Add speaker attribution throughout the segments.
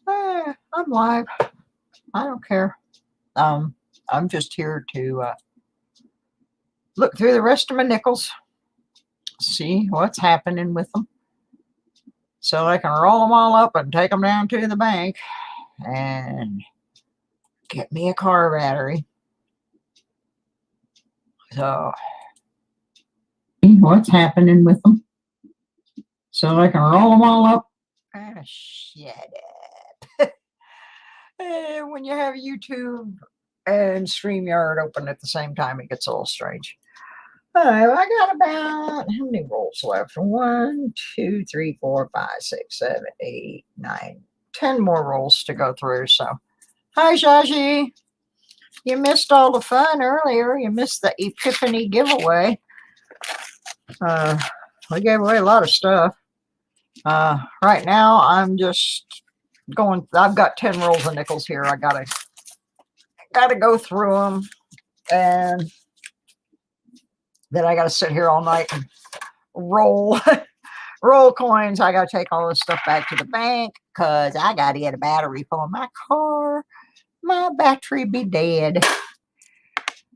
Speaker 1: I'm live. I don't care. I'm just here to look through the rest of my nickels, see what's happening with them, so I can roll them all up and take them down to the bank and get me a car battery. So, see what's happening with them, so I can roll them all up. Shut up. When you have YouTube and StreamYard open at the same time, it gets a little strange. I got about, how many rolls left? 1, 2, 3, 4, 5, 6, 7, 8, 9, 10 more rolls to go through. So, hi, Shashi. You missed all the fun earlier. You missed the Epiphany giveaway. We gave away a lot of stuff. Right now, I'm just going. I've got 10 rolls of nickels here. I gotta go through them, and then I gotta sit here all night and roll coins. I gotta take all this stuff back to the bank because I gotta get a battery for my car. My battery be dead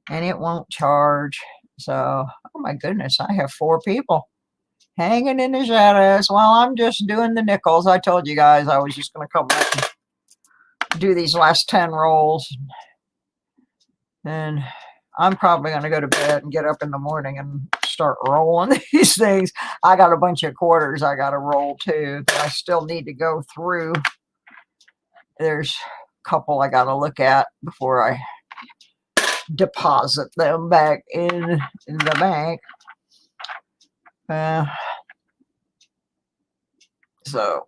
Speaker 1: and it won't charge. So, oh my goodness, I have 4 people hanging in the shadows while I'm just doing the nickels. I told you guys I was just gonna come back and do these last 10 rolls, and I'm probably going to go to bed and get up in the morning and start rolling these things. I got a bunch of quarters I got to roll too that I still need to go through. There's a couple I got to look at before I deposit them back in the bank. So,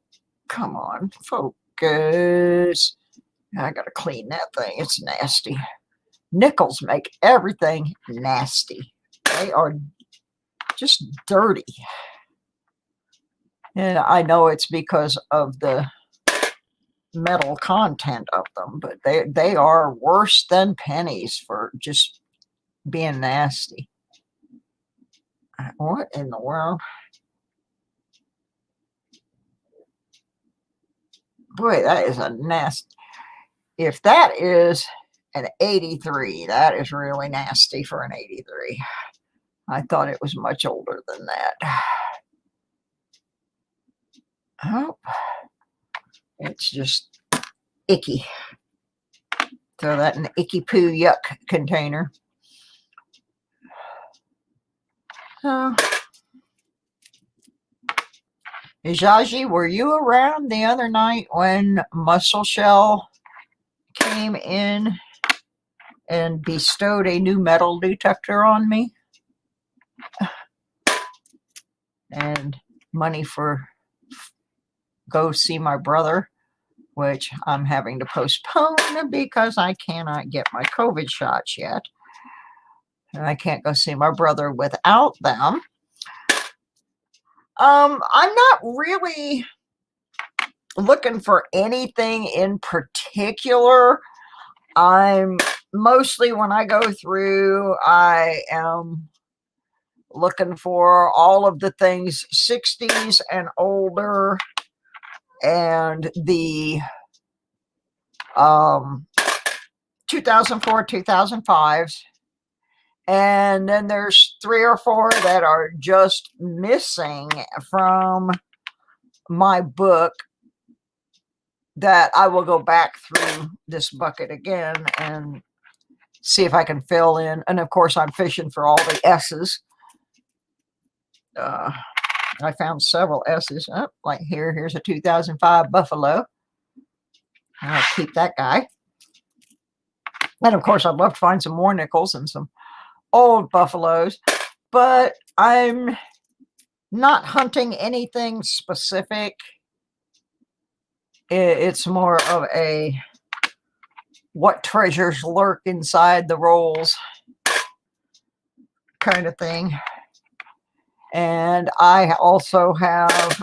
Speaker 1: come on, focus. I got to clean that thing. It's nasty. Nickels make everything nasty. They are just dirty. And I know it's because of the metal content of them, but they are worse than pennies for just being nasty. What in the world? Boy, that is a nasty. If that is an 83, that is really nasty for an 83. I thought it was much older than that. Oh, it's just icky. Throw that in the icky poo yuck container. Jaji, were you around the other night when Muscle Shell came in and bestowed a new metal detector on me? And money for go see my brother, which I'm having to postpone because I cannot get my COVID shots yet. And I can't go see my brother without them. I'm not really looking for anything in particular. I'm mostly, when I go through, I am looking for all of the things 60s and older, and the 2004, 2005s. And then there's 3 or 4 that are just missing from my book that I will go back through this bucket again and see if I can fill in. And of course, I'm fishing for all the S's. I found several S's. Oh, like here's a 2005 Buffalo. I'll keep that guy. And of course, I'd love to find some more nickels and some old Buffaloes, but I'm not hunting anything specific. It's more of a what treasures lurk inside the rolls kind of thing. And I also have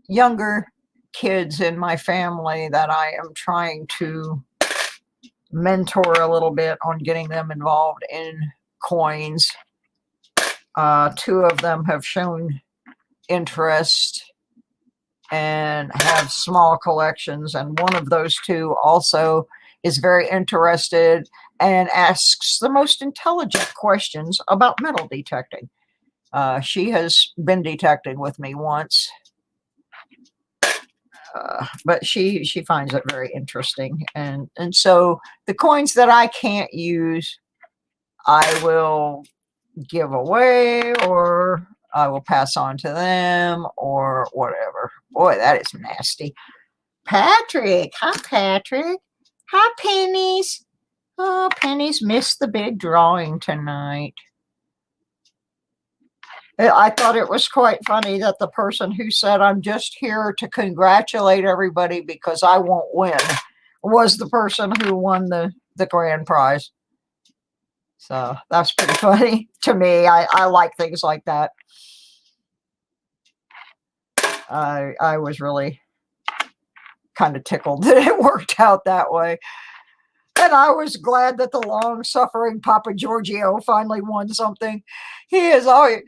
Speaker 1: younger kids in my family that I am trying to mentor a little bit on getting them involved in coins. 2 of them have shown interest and have small collections. And one of those two also is very interested and asks the most intelligent questions about metal detecting. She has been detecting with me once, but she finds it very interesting. And so the coins that I can't use, I will give away, or I will pass on to them, or whatever. Boy, that is nasty. Patrick. Hi, Patrick. Hi, Pennies. Oh, Pennies missed the big drawing tonight. I thought it was quite funny that the person who said, I'm just here to congratulate everybody because I won't win, was the person who won the grand prize. So that's pretty funny to me. I like things like that. I was really kind of tickled that it worked out that way. And I was glad that the long-suffering Papa Giorgio finally won something. He is always,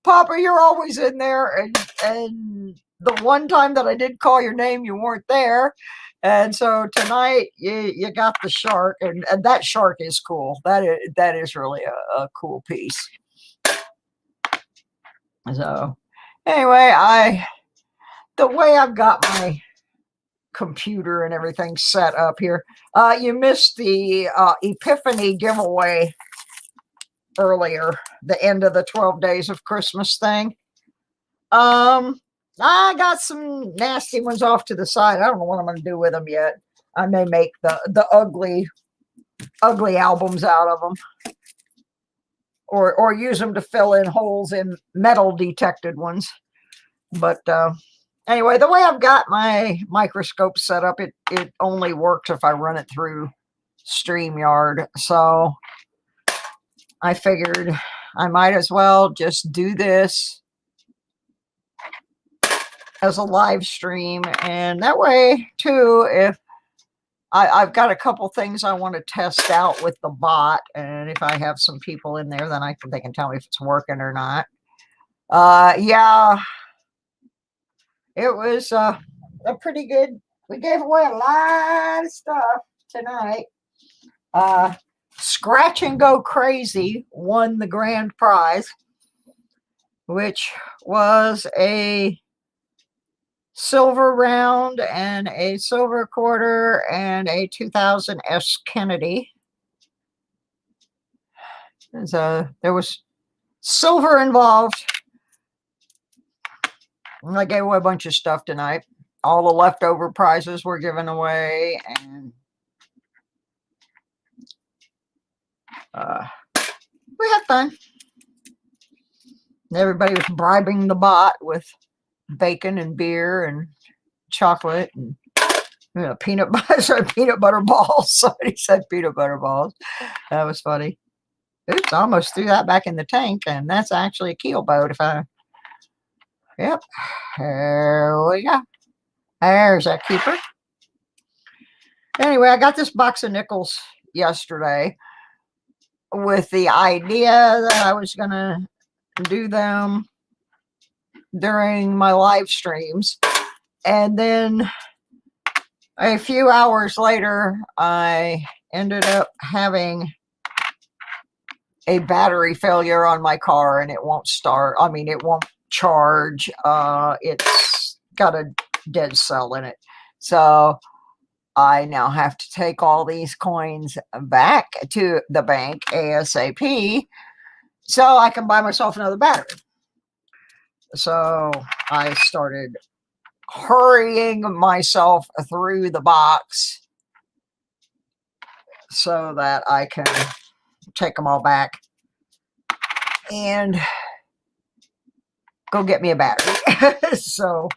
Speaker 1: Papa, you're always in there. And the one time that I did call your name, you weren't there. And so tonight you got the shark, and that shark is cool. That is really a cool piece. So anyway, the way I've got my computer and everything set up here. You missed the Epiphany giveaway earlier, the end of the 12 days of Christmas thing. I got some nasty ones off to the side. I don't know what I'm going to do with them yet. I may make the ugly albums out of them, or use them to fill in holes in metal detected ones. But anyway, the way I've got my microscope set up, it only works if I run it through StreamYard. So I figured I might as well just do this as a live stream. And that way, too, if I've got a couple things I want to test out with the bot, and if I have some people in there, then they can tell me if it's working or not. Yeah. It was a pretty good, we gave away a lot of stuff tonight. Scratch and Go Crazy won the grand prize, which was a silver round and a silver quarter and a 2000 S Kennedy. So there was silver involved. I gave away a bunch of stuff tonight. All the leftover prizes were given away, and we had fun. Everybody was bribing the bot with bacon and beer and chocolate and peanut butter balls. Somebody said peanut butter balls. That was funny. Oops, I almost threw that back in the tank, and that's actually a keel boat. Yep, there we go. There's that keeper. Anyway, I got this box of nickels yesterday with the idea that I was going to do them during my live streams. And then a few hours later, I ended up having a battery failure on my car, and it won't start. I mean, it won't charge. It's got a dead cell in it. So I now have to take all these coins back to the bank ASAP so I can buy myself another battery. So I started hurrying myself through the box so that I can take them all back and go get me a battery. So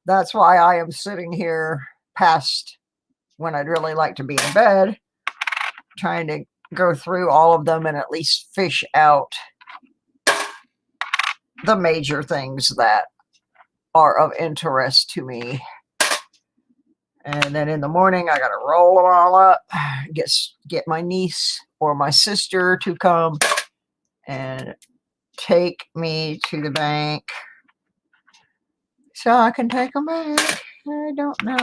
Speaker 1: that's why I am sitting here past when I'd really like to be in bed, trying to go through all of them and at least fish out the major things that are of interest to me. And then in the morning, I got to roll them all up, get my niece or my sister to come and take me to the bank so I can take them back. I don't know.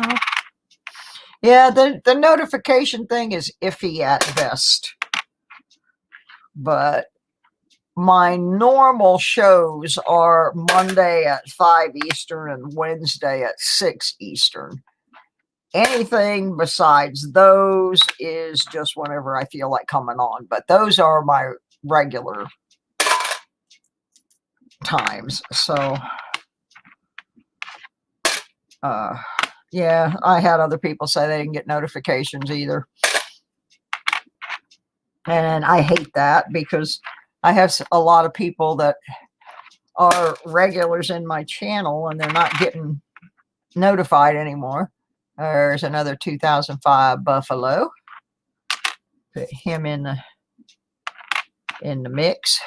Speaker 1: Yeah, the notification thing is iffy at best. But my normal shows are Monday at 5 Eastern and Wednesday at 6 Eastern. Anything besides those is just whenever I feel like coming on. But those are my regular times. So, yeah, I had other people say they didn't get notifications either. And I hate that because I have a lot of people that are regulars in my channel and they're not getting notified anymore. There's another 2005 Buffalo. Put him in the mix.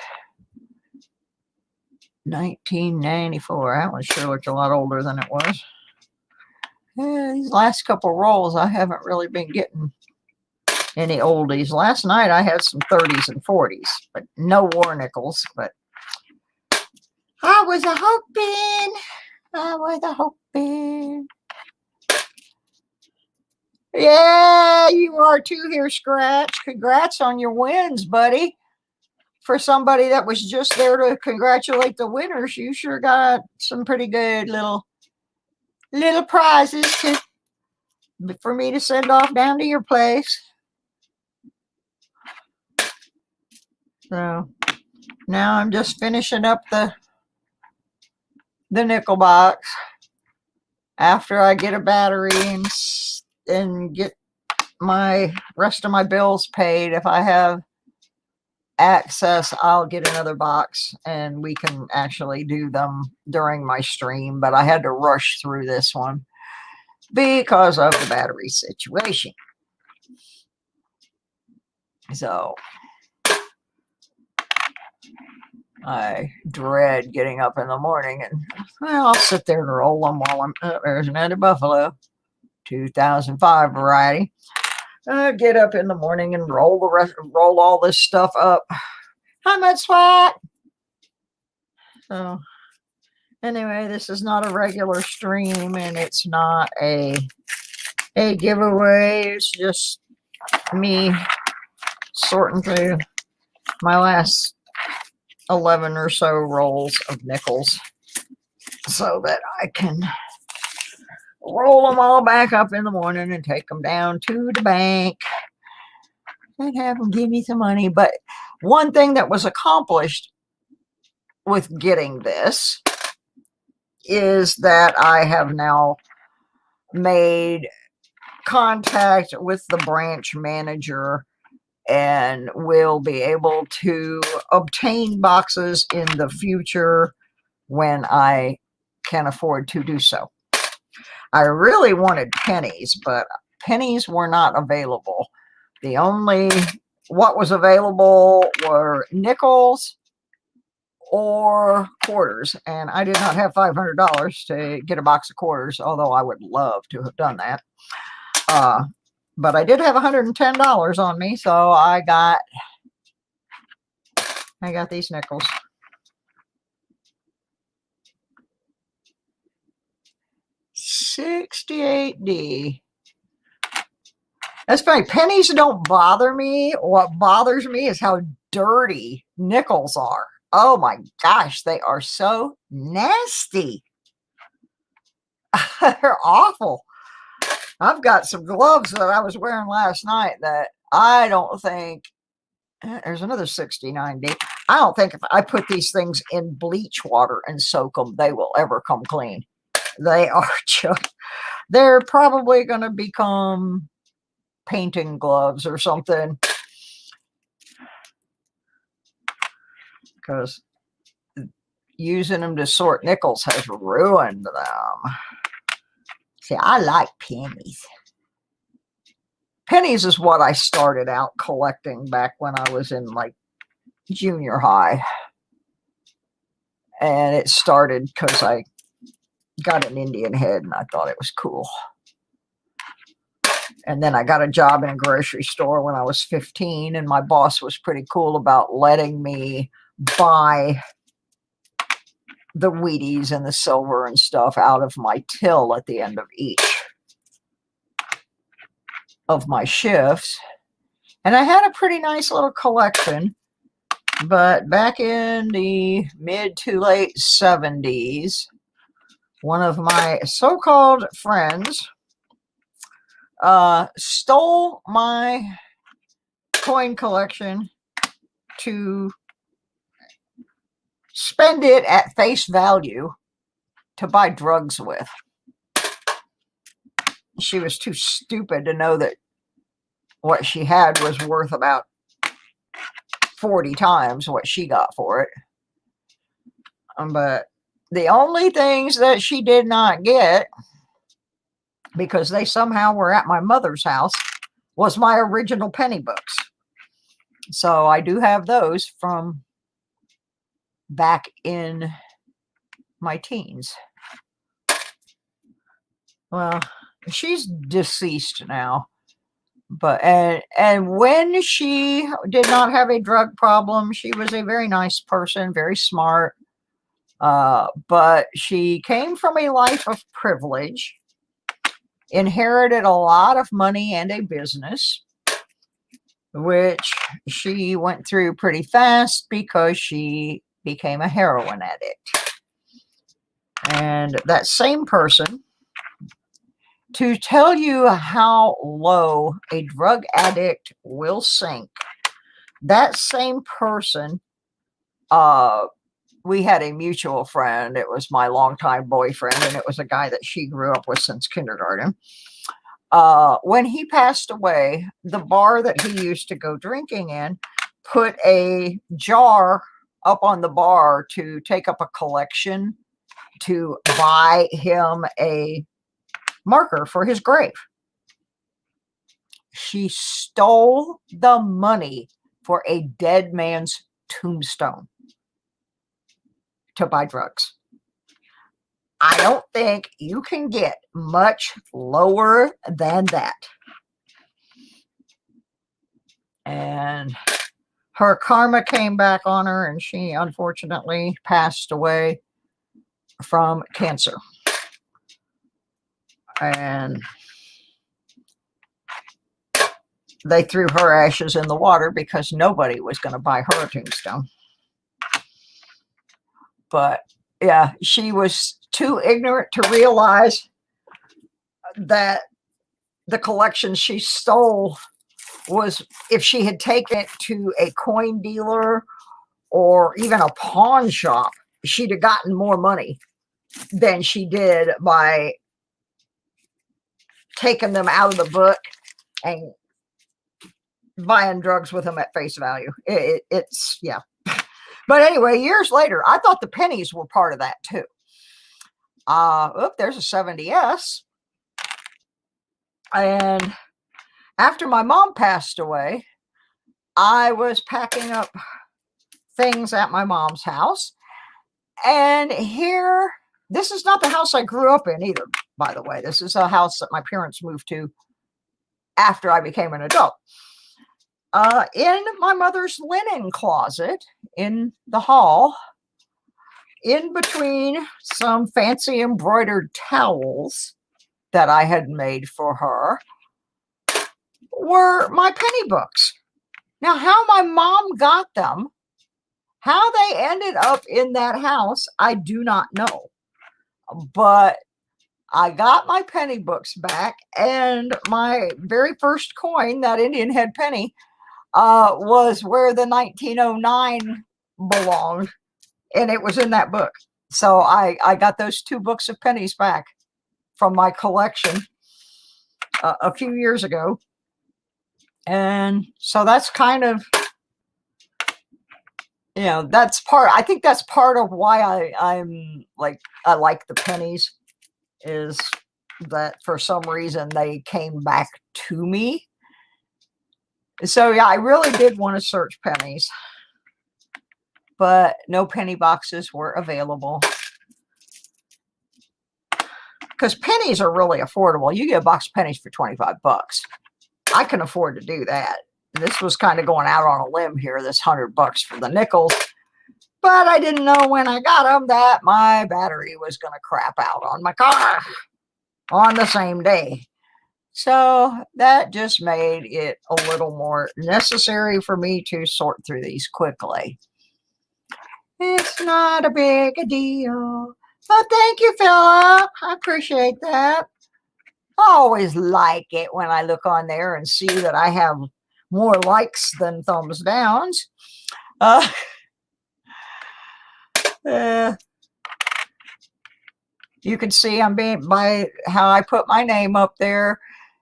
Speaker 1: 1994. That one sure looked a lot older than it was. Yeah, these last couple rolls, I haven't really been getting any oldies. Last night I had some 30s and 40s, but no war nickels. But I was hoping. Yeah, you are too here, Scratch. Congrats on your wins, buddy. For somebody that was just there to congratulate the winners, you sure got some pretty good little prizes for me to send off down to your place. So now I'm just finishing up the nickel box after I get a battery and get my rest of my bills paid. If I have access, I'll get another box and we can actually do them during my stream, but I had to rush through this one because of the battery situation. So I dread getting up in the morning and, well, I'll sit there and roll them while I'm there's another Buffalo 2005 variety. Get up in the morning and roll all this stuff up. Hi, Mud Swat. So anyway, this is not a regular stream and it's not a giveaway. It's just me sorting through my last 11 or so rolls of nickels so that I can roll them all back up in the morning and take them down to the bank and have them give me some money. But one thing that was accomplished with getting this is that I have now made contact with the branch manager and will be able to obtain boxes in the future when I can afford to do so. I really wanted pennies, but pennies were not available. What was available were nickels or quarters, and I did not have $500 to get a box of quarters, although I would love to have done that. But I did have $110 on me, so I got these nickels. $68D. That's funny. Pennies don't bother me. What bothers me is how dirty nickels are. Oh my gosh, they are so nasty. They're awful. I've got some gloves that I was wearing last night that I don't think, there's another 69D. I don't think if I put these things in bleach water and soak them, they will ever come clean. They are just, they're probably going to become painting gloves or something. Because using them to sort nickels has ruined them. See, I like pennies. Pennies is what I started out collecting back when I was in like junior high. And it started because I got an Indian head and I thought it was cool. And then I got a job in a grocery store when I was 15, and my boss was pretty cool about letting me buy the Wheaties and the silver and stuff out of my till at the end of each of my shifts. And I had a pretty nice little collection. But back in the mid to late 70s, one of my so-called friends stole my coin collection to spend it at face value to buy drugs with. She was too stupid to know that what she had was worth about 40 times what she got for it. But the only things that she did not get, because they somehow were at my mother's house, was my original penny books. So I do have those from back in my teens. Well, she's deceased now. But and when she did not have a drug problem, she was a very nice person, very smart. But she came from a life of privilege, inherited a lot of money and a business, which she went through pretty fast because she became a heroin addict. And that same person, to tell you how low a drug addict will sink, that same person, we had a mutual friend. It was my longtime boyfriend, and it was a guy that she grew up with since kindergarten. When he passed away, the bar that he used to go drinking in put a jar up on the bar to take up a collection to buy him a marker for his grave. She stole the money for a dead man's tombstone to buy drugs. I don't think you can get much lower than that. And her karma came back on her, and she unfortunately passed away from cancer. And they threw her ashes in the water because nobody was going to buy her a tombstone. But yeah, she was too ignorant to realize that the collection she stole was, if she had taken it to a coin dealer or even a pawn shop, she'd have gotten more money than she did by taking them out of the book and buying drugs with them at face value. It's yeah. But anyway, years later, I thought the pennies were part of that too. There's a 70S. And after my mom passed away, I was packing up things at my mom's house. And here, this is not the house I grew up in either, by the way. This is a house that my parents moved to after I became an adult. In my mother's linen closet in the hall, in between some fancy embroidered towels that I had made for her, were my penny books. Now, how my mom got them, how they ended up in that house, I do not know. But I got my penny books back, and my very first coin, that Indian head penny, was where the 1909 belonged, and it was in that book. So I got those 2 books of pennies back from my collection a few years ago. And so that's kind of, you know, that's part, I think that's part of why I like the pennies, is that for some reason they came back to me. So yeah, I really did want to search pennies, but no penny boxes were available. Because pennies are really affordable. You get a box of pennies for 25 bucks. I can afford to do that. This was kind of going out on a limb here, this $100 for the nickels. But I didn't know when I got them that my battery was going to crap out on my car on the same day. So that just made it a little more necessary for me to sort through these quickly. It's not a big deal. Oh, thank you, Philip. I appreciate that. I always like it when I look on there and see that I have more likes than thumbs downs. You can see I'm being by how I put my name up there.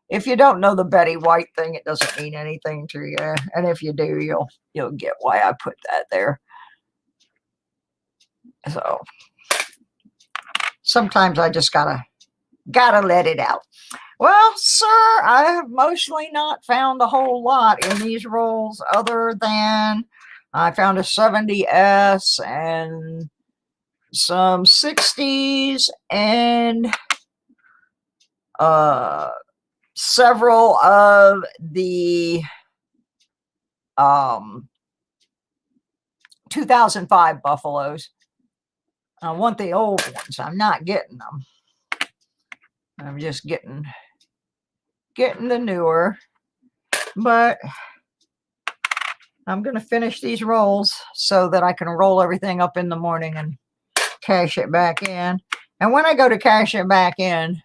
Speaker 1: If you don't know the Betty White thing, it doesn't mean anything to you, and if you do, you'll get why I put that there. So sometimes I just gotta let it out. Well, sir, I have mostly not found a whole lot in these rolls other than I found a 70S and some 60s and several of the 2005 Buffaloes. I want the old ones. I'm not getting them. I'm just getting the newer. But I'm going to finish these rolls so that I can roll everything up in the morning and cash it back in. And when I go to cash it back in,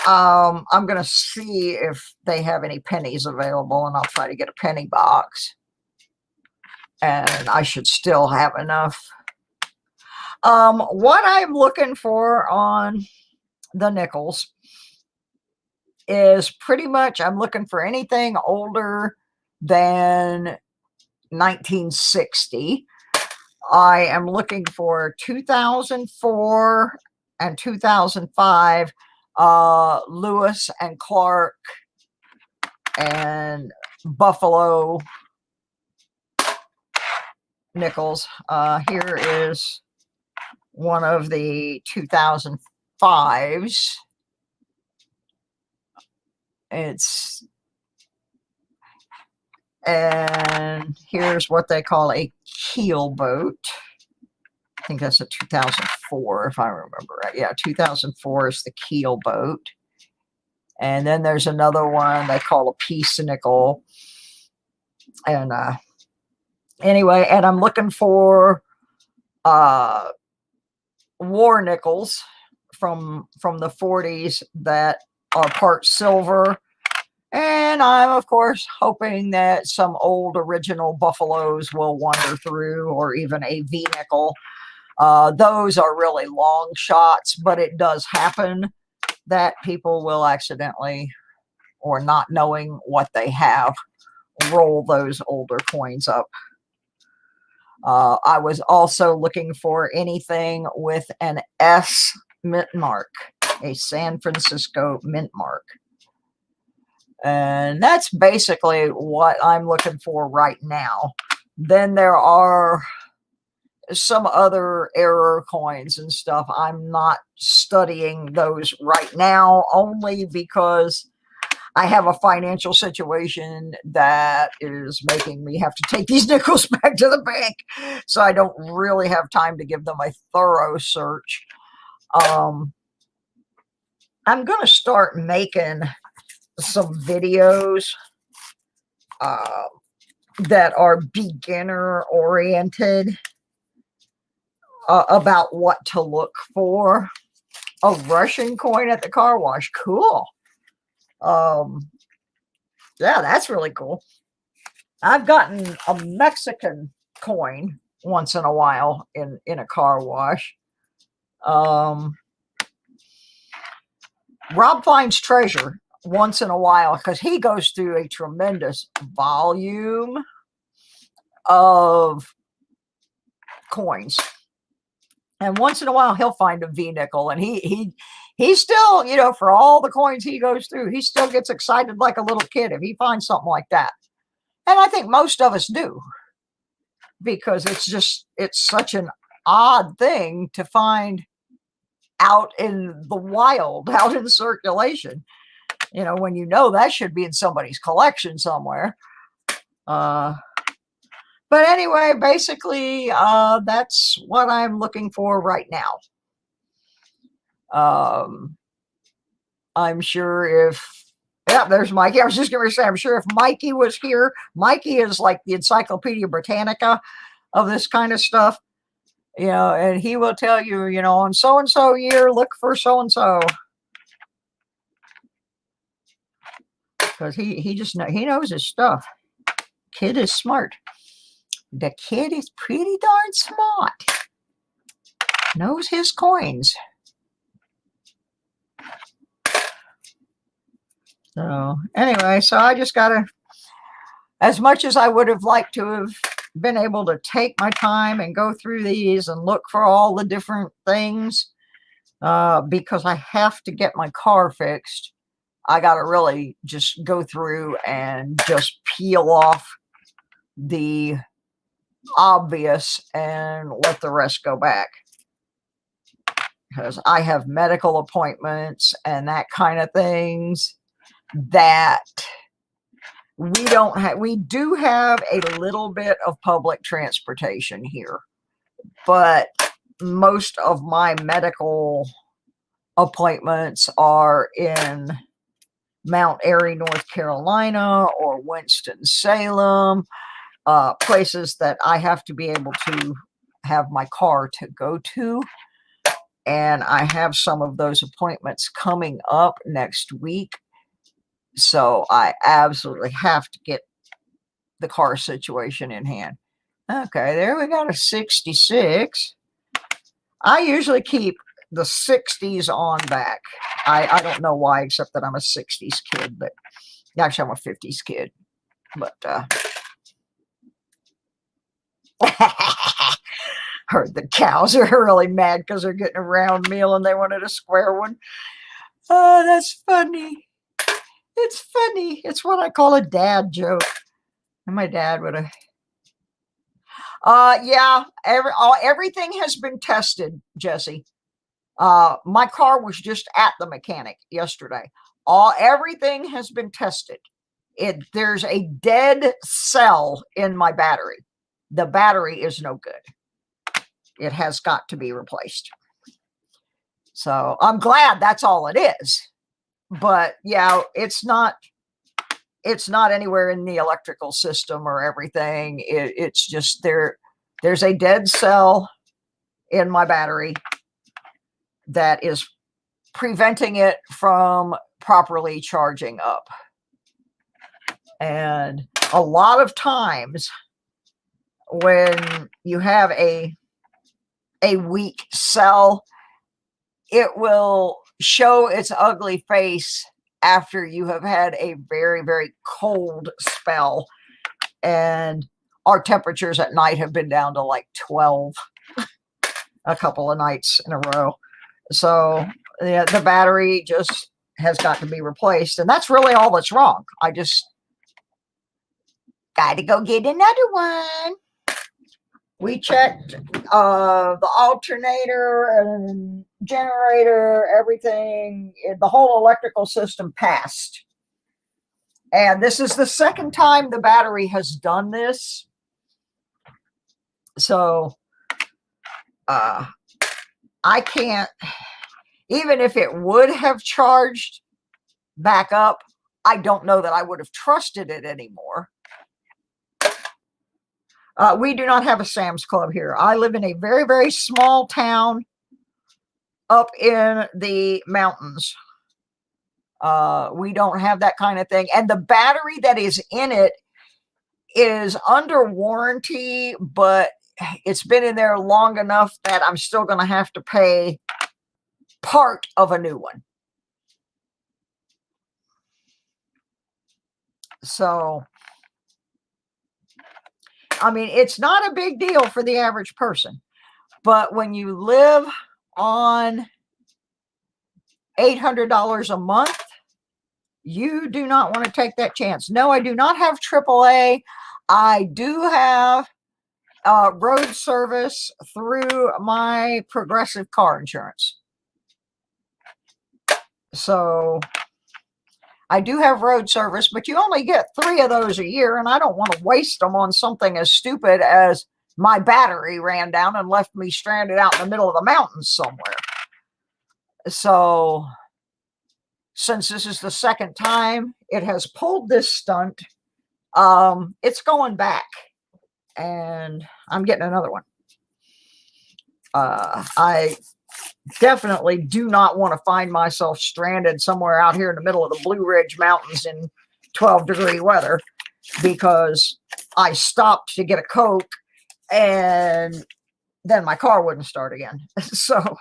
Speaker 1: I'm going to see if they have any pennies available, and I'll try to get a penny box. And I should still have enough. What I'm looking for on the nickels is pretty much I'm looking for anything older than 1960. I am looking for 2004 and 2005 Lewis and Clark and Buffalo nickels. Here is one of the 2005s. And here's what they call a keel boat. I think that's a 2004, if I remember right. Yeah, 2004 is the keel boat. And then there's another one they call a piece nickel. And anyway, and I'm looking for war nickels from the 40s that are part silver. And I'm, of course, hoping that some old original Buffaloes will wander through, or even a V-nickel. Those are really long shots, but it does happen that people will accidentally, or not knowing what they have, roll those older coins up. I was also looking for anything with an S mint mark, a San Francisco mint mark. And that's basically what I'm looking for right now. Then there are some other error coins and stuff. I'm not studying those right now, only because I have a financial situation that is making me have to take these nickels back to the bank. So I don't really have time to give them a thorough search. I'm going to start making some videos that are beginner oriented about what to look for. A Russian coin at the car wash. Cool. Yeah, that's really cool. I've gotten a Mexican coin once in a while in a car wash. Rob finds treasure once in a while because he goes through a tremendous volume of coins. And once in a while, he'll find a V-nickel, and he still, you know, for all the coins he goes through, he still gets excited like a little kid if he finds something like that. And I think most of us do, because it's such an odd thing to find out in the wild, out in circulation. You know, when you know that should be in somebody's collection somewhere. But anyway, basically, that's what I'm looking for right now. I'm sure yeah, there's Mikey. I was just going to say, I'm sure if Mikey was here, Mikey is like the Encyclopedia Britannica of this kind of stuff, and he will tell you, on so-and-so year, look for so-and-so. Because he knows his stuff. Kid is smart. The kid is pretty darn smart. Knows his coins. So anyway, so I just gotta, as much as I would have liked to have been able to take my time and go through these and look for all the different things, because I have to get my car fixed, I gotta really just go through and just peel off the obvious and let the rest go back. Because I have medical appointments and that kind of things that we don't have. We do have a little bit of public transportation here, but most of my medical appointments are in Mount Airy, North Carolina, or Winston-Salem, places that I have to be able to have my car to go to. And I have some of those appointments coming up next week. So I absolutely have to get the car situation in hand. Okay, there we got a 66. I usually keep the 60s on back. I don't know why, except that I'm a 60s kid, but actually I'm a 50s kid. But heard the cows are really mad because they're getting a round meal and they wanted a square one. Oh, that's funny. It's funny. It's what I call a dad joke. And my dad would have. Yeah, everything has been tested, Jesse. My car was just at the mechanic yesterday. Everything has been tested. There's a dead cell in my battery. The battery is no good. It has got to be replaced. So I'm glad that's all it is. But yeah, it's not anywhere in the electrical system or everything. It's just there's a dead cell in my battery that is preventing it from properly charging up. And a lot of times when you have a weak cell, it will show its ugly face after you have had a very, very cold spell. And our temperatures at night have been down to like 12 a couple of nights in a row. So yeah, the battery just has got to be replaced. And that's really all that's wrong. I just got to go get another one. We checked the alternator and generator, everything. The whole electrical system passed. And this is the second time the battery has done this. So I can't, even if it would have charged back up, I don't know that I would have trusted it anymore. We do not have a Sam's Club here. I live in a very, very small town up in the mountains. We don't have that kind of thing. And the battery that is in it is under warranty, but it's been in there long enough that I'm still going to have to pay part of a new one. So, I mean, it's not a big deal for the average person, but when you live on $800 a month, you do not want to take that chance. No, I do not have AAA. I do have road service through my Progressive car insurance. So I do have road service, but you only get 3 of those a year, and I don't want to waste them on something as stupid as my battery ran down and left me stranded out in the middle of the mountains somewhere. So since this is the second time it has pulled this stunt, it's going back, and I'm getting another one. I definitely do not want to find myself stranded somewhere out here in the middle of the Blue Ridge Mountains in 12-degree weather because I stopped to get a Coke and then my car wouldn't start again. So,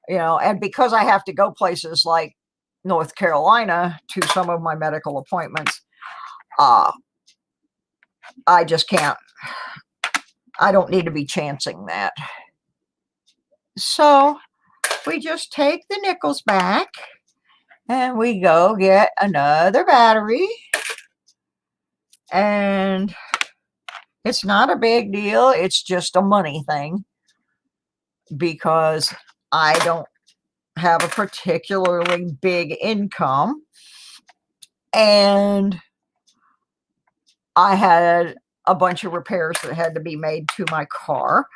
Speaker 1: you know, and because I have to go places like North Carolina to some of my medical appointments, I just can't. I don't need to be chancing that. So we just take the nickels back and we go get another battery. And it's not a big deal. It's just a money thing because I don't have a particularly big income. And I had a bunch of repairs that had to be made to my car.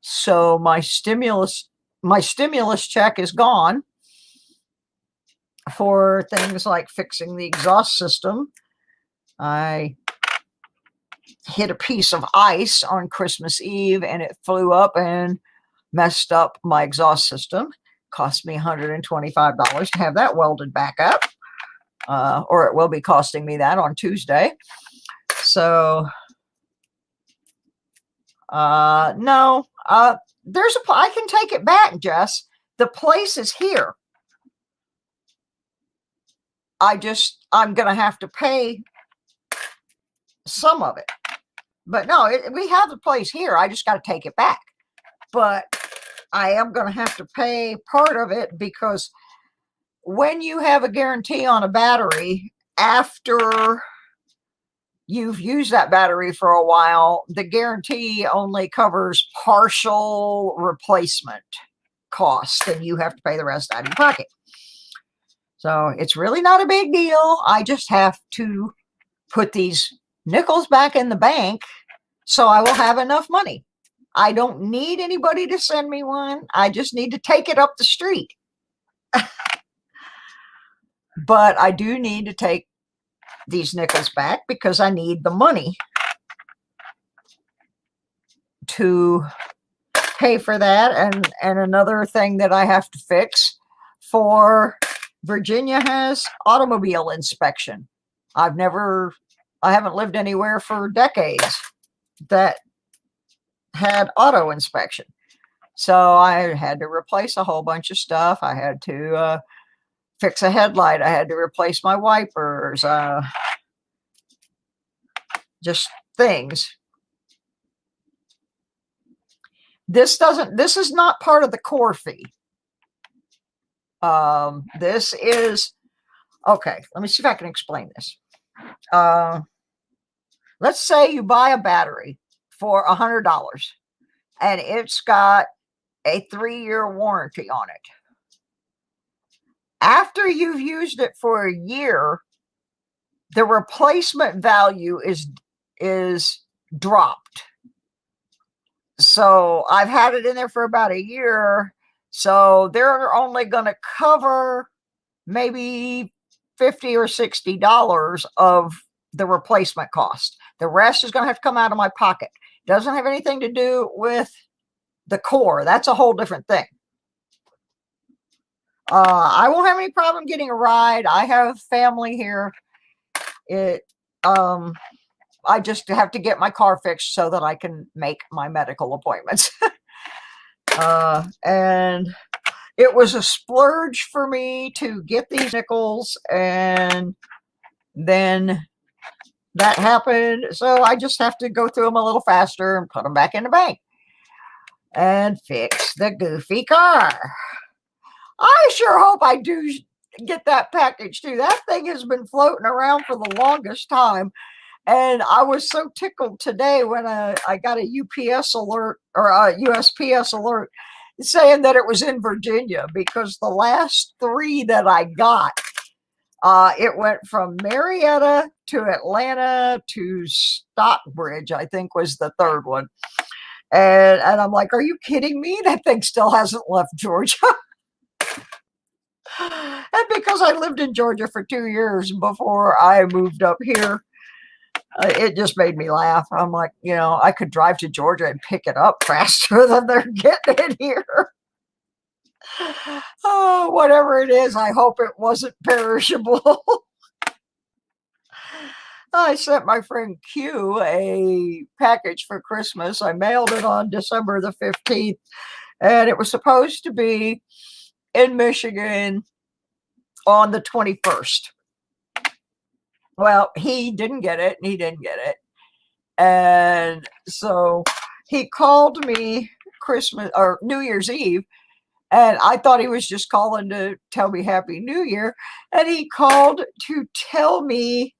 Speaker 1: So my stimulus check is gone for things like fixing the exhaust system. I hit a piece of ice on Christmas Eve and it flew up and messed up my exhaust system. Cost me $125 to have that welded back up, or it will be costing me that on Tuesday. So no, I can take it back, Jess. The place is here. I'm going to have to pay some of it. But no, we have the place here. I just got to take it back. But I am going to have to pay part of it because when you have a guarantee on a battery, after you've used that battery for a while, the guarantee only covers partial replacement costs, and you have to pay the rest out of your pocket. So it's really not a big deal. I just have to put these nickels back in the bank so I will have enough money. I don't need anybody to send me one. I just need to take it up the street. But I do need to take these nickels back because I need the money to pay for that. And another thing that I have to fix for Virginia has automobile inspection. I haven't lived anywhere for decades that had auto inspection. So I had to replace a whole bunch of stuff. I had to fix a headlight. I had to replace my wipers, just things. This is not part of the core fee. This is, okay, let me see if I can explain this. Let's say you buy a battery for $100 and it's got a 3-year warranty on it. After you've used it for a year, the replacement value is dropped. So I've had it in there for about a year. So they're only going to cover maybe $50 or $60 of the replacement cost. The rest is going to have to come out of my pocket. Doesn't have anything to do with the core. That's a whole different thing. I won't have any problem getting a ride. I have family here. I just have to get my car fixed so that I can make my medical appointments. And it was a splurge for me to get these nickels, and then that happened. So I just have to go through them a little faster and put them back in the bank and fix the goofy car. I sure hope I do get that package too. That thing has been floating around for the longest time. And I was so tickled today when I got a UPS alert or a USPS alert saying that it was in Virginia, because the last 3 that I got, It went from Marietta to Atlanta to Stockbridge, I think was the third one. And I'm like, are you kidding me? That thing still hasn't left Georgia. And because I lived in Georgia for 2 years before I moved up here, it just made me laugh. I'm like, I could drive to Georgia and pick it up faster than they're getting it here. Oh, whatever it is, I hope it wasn't perishable. I sent my friend Q a package for Christmas. I mailed it on December the 15th, and it was supposed to be in Michigan on the 21st. Well, he didn't get it, and he didn't get it. And so he called me Christmas or New Year's Eve, and I thought he was just calling to tell me Happy New Year. And he called to tell me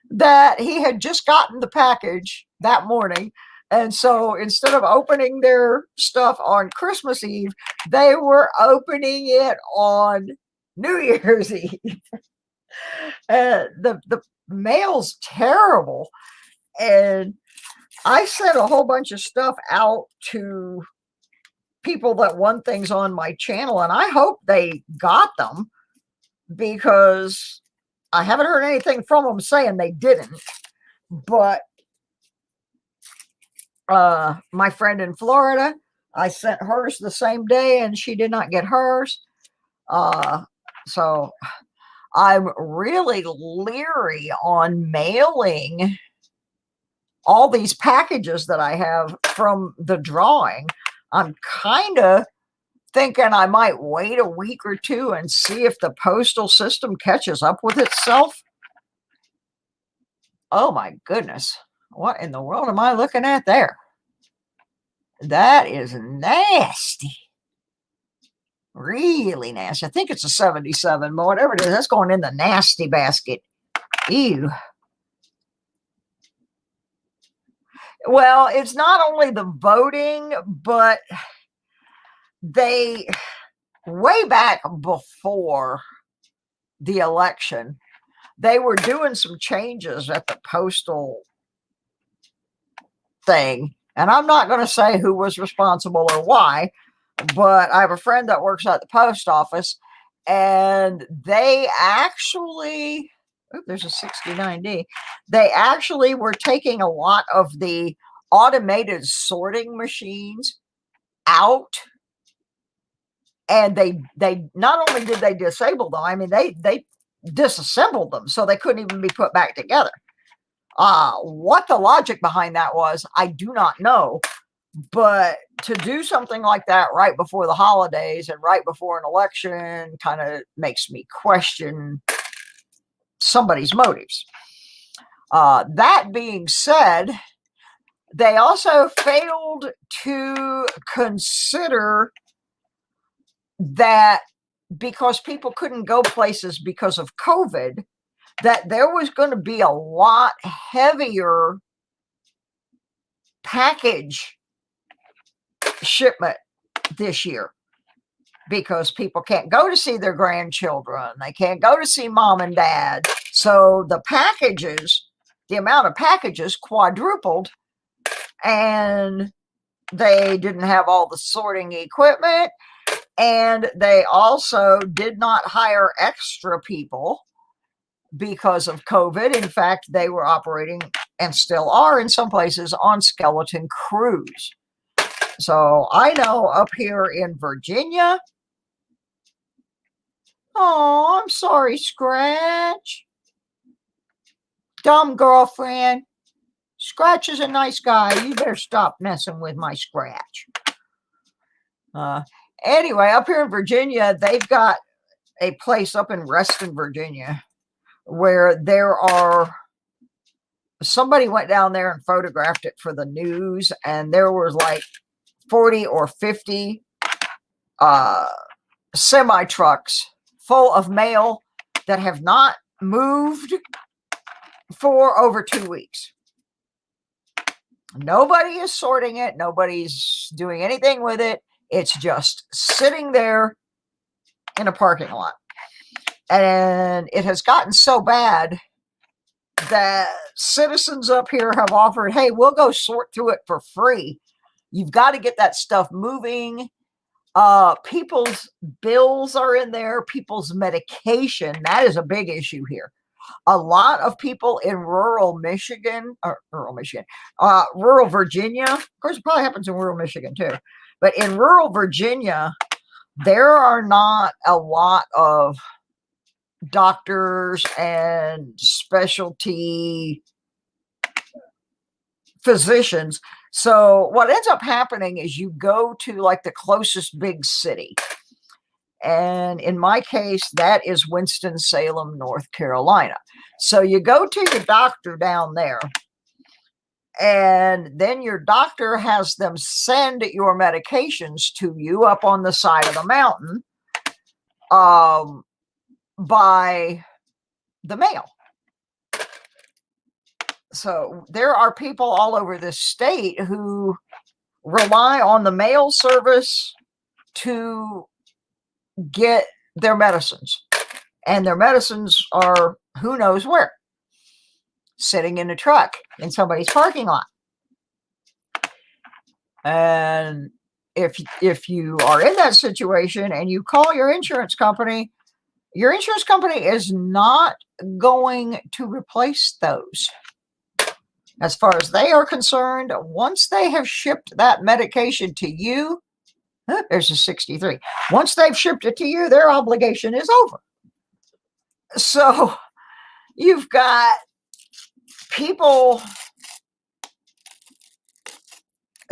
Speaker 1: that he had just gotten the package that morning. And so instead of opening their stuff on Christmas Eve, they were opening it on New Year's Eve. The mail's terrible. And I sent a whole bunch of stuff out to people that want things on my channel, and I hope they got them, because I haven't heard anything from them saying they didn't. But my friend in Florida, I sent hers the same day, and she did not get hers. So I'm really leery on mailing all these packages that I have from the drawing. I'm kind of thinking I might wait a week or two and see if the postal system catches up with itself. Oh my goodness. What in the world am I looking at there? That is nasty. Really nasty. I think it's a 77, but whatever it is, that's going in the nasty basket. Ew. Well, it's not only the voting, but they, way back before the election, they were doing some changes at the postal thing. And I'm not going to say who was responsible or why, but I have a friend that works at the post office, and they actually, there's a 69D. They actually were taking a lot of the automated sorting machines out, and they not only did they disable them, I mean, they disassembled them so they couldn't even be put back together. What the logic behind that was, I do not know. But to do something like that right before the holidays and right before an election kind of makes me question somebody's motives. That being said, they also failed to consider that because people couldn't go places because of COVID, that there was going to be a lot heavier package shipment this year, because people can't go to see their grandchildren. They can't go to see mom and dad. So the packages, the amount of packages quadrupled, and they didn't have all the sorting equipment. And they also did not hire extra people because of COVID. In fact, they were operating, and still are in some places, on skeleton crews. So I know up here in Virginia, oh, I'm sorry, Scratch. Dumb girlfriend. Scratch is a nice guy. You better stop messing with my Scratch. Anyway, up here in Virginia, they've got a place up in Reston, Virginia, where there are, somebody went down there and photographed it for the news, and there was like 40 or 50 semi trucks full of mail that have not moved for over 2 weeks. Nobody is sorting it. Nobody's doing anything with it. It's just sitting there in a parking lot. And it has gotten so bad that citizens up here have offered, hey, we'll go sort through it for free. You've got to get that stuff moving. People's bills are in there, people's medication. That is a big issue here. A lot of people in rural Virginia, of course, it probably happens in rural Michigan too, but in rural Virginia, there are not a lot of doctors and specialty physicians. So what ends up happening is you go to like the closest big city. And in my case, that is Winston-Salem, North Carolina. So you go to your doctor down there, and then your doctor has them send your medications to you up on the side of the mountain by the mail. So there are people all over this state who rely on the mail service to get their medicines. And their medicines are who knows where, sitting in a truck in somebody's parking lot. And if you are in that situation and you call your insurance company is not going to replace those. As far as they are concerned, once they have shipped that medication to you, there's a 63. Once they've shipped it to you, their obligation is over. So you've got people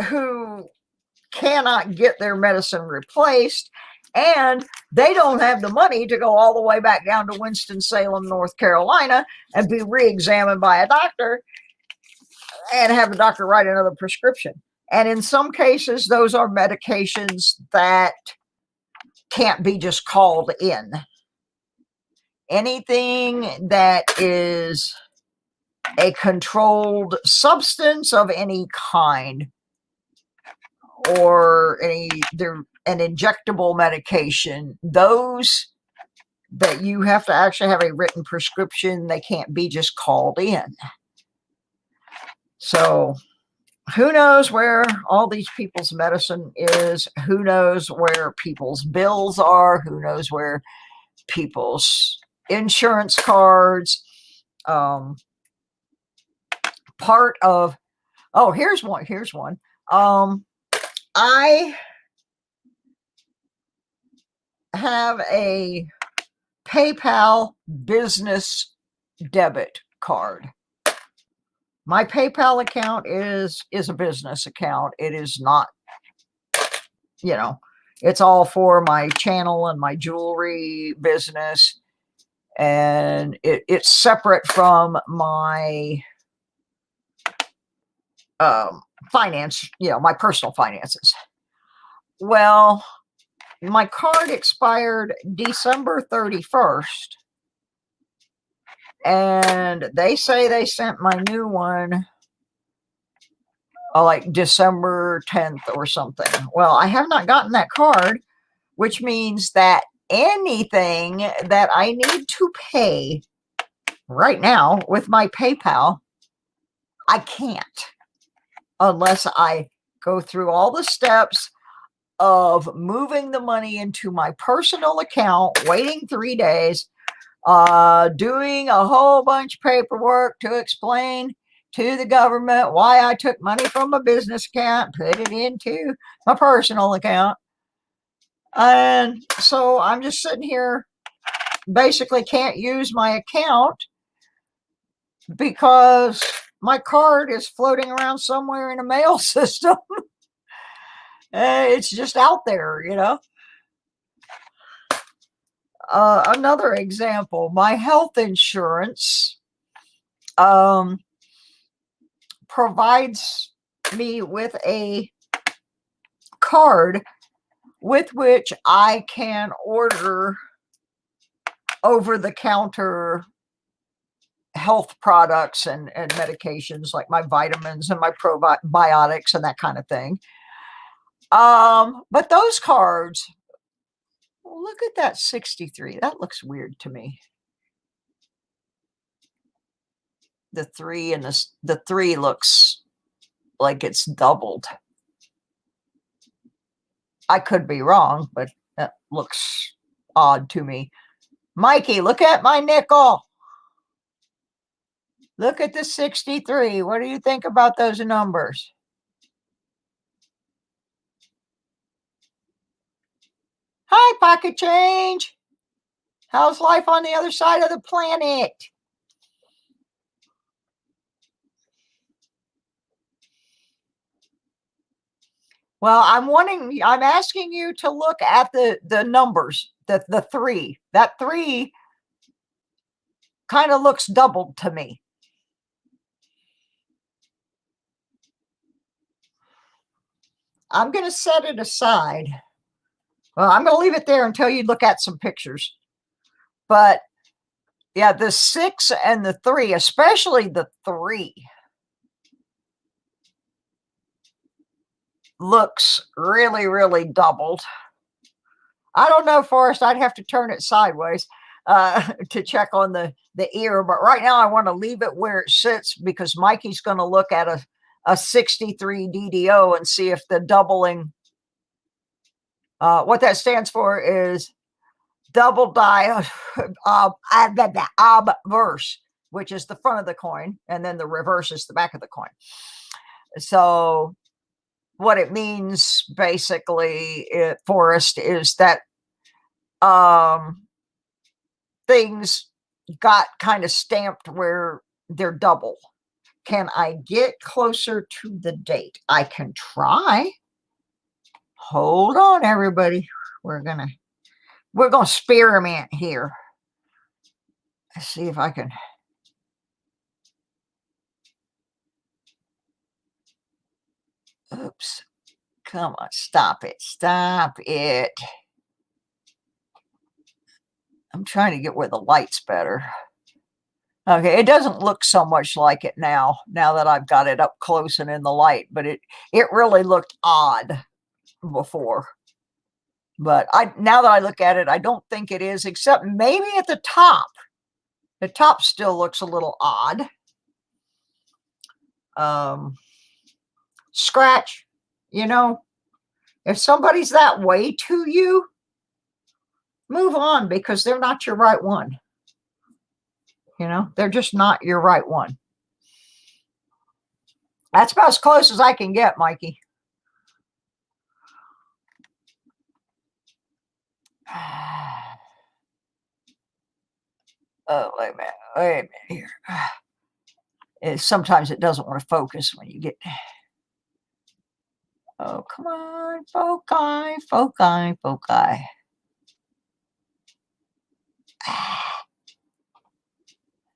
Speaker 1: who cannot get their medicine replaced, and they don't have the money to go all the way back down to Winston-Salem, North Carolina, and be re-examined by a doctor and have the doctor write another prescription. And in some cases, those are medications that can't be just called in. Anything that is a controlled substance of any kind, or an injectable medication, those that you have to actually have a written prescription, they can't be just called in. So who knows where all these people's medicine is? Who knows where people's bills are? Who knows where people's insurance cards? Part of, oh, here's one. I have a PayPal business debit card. My PayPal account is a business account. It is not, it's all for my channel and my jewelry business. And it's separate from my finance, my personal finances. Well, my card expired December 31st. And they say they sent my new one like December 10th or something. Well, I have not gotten that card, which means that anything that I need to pay right now with my PayPal, I can't, unless I go through all the steps of moving the money into my personal account, waiting 3 days, doing a whole bunch of paperwork to explain to the government why I took money from my business account, put it into my personal account. And so I'm just sitting here, basically can't use my account because my card is floating around somewhere in a mail system. It's just out there, Another example, my health insurance provides me with a card with which I can order over-the-counter health products and medications, like my vitamins and my probiotics and that kind of thing. But those cards look at that 63. That looks weird to me. The 3 and the 3 looks like it's doubled. I could be wrong, but that looks odd to me. Mikey, look at my nickel. Look at the 63. What do you think about those numbers? Hi, Pocket Change. How's life on the other side of the planet? Well, I'm asking you to look at the numbers, the 3. That 3 kind of looks doubled to me. I'm going to set it aside. Well, I'm going to leave it there until you look at some pictures. But yeah, the 6 and the 3, especially the 3, looks really, really doubled. I don't know, Forrest. I'd have to turn it sideways to check on the ear. But right now, I want to leave it where it sits because Mikey's going to look at a 63 DDO and see if the doubling, what that stands for is double die obverse, which is the front of the coin, and then the reverse is the back of the coin. So what it means basically, Forrest, is that things got kind of stamped where they're double. Can I get closer to the date? I can try. Hold on, everybody. We're gonna experiment here. Let's see if I can. Oops. Come on, stop it. Stop it. I'm trying to get where the light's better. Okay, it doesn't look so much like it now that I've got it up close and in the light, but it really looked odd before. But now that I look at it, I don't think it is, except maybe at the top. The top still looks a little odd. Scratch, if somebody's that way to you, move on because they're not your right one. They're just not your right one. That's about as close as I can get, Mikey. Oh, wait a minute here. Sometimes it doesn't want to focus when you get. Oh, come on, foci.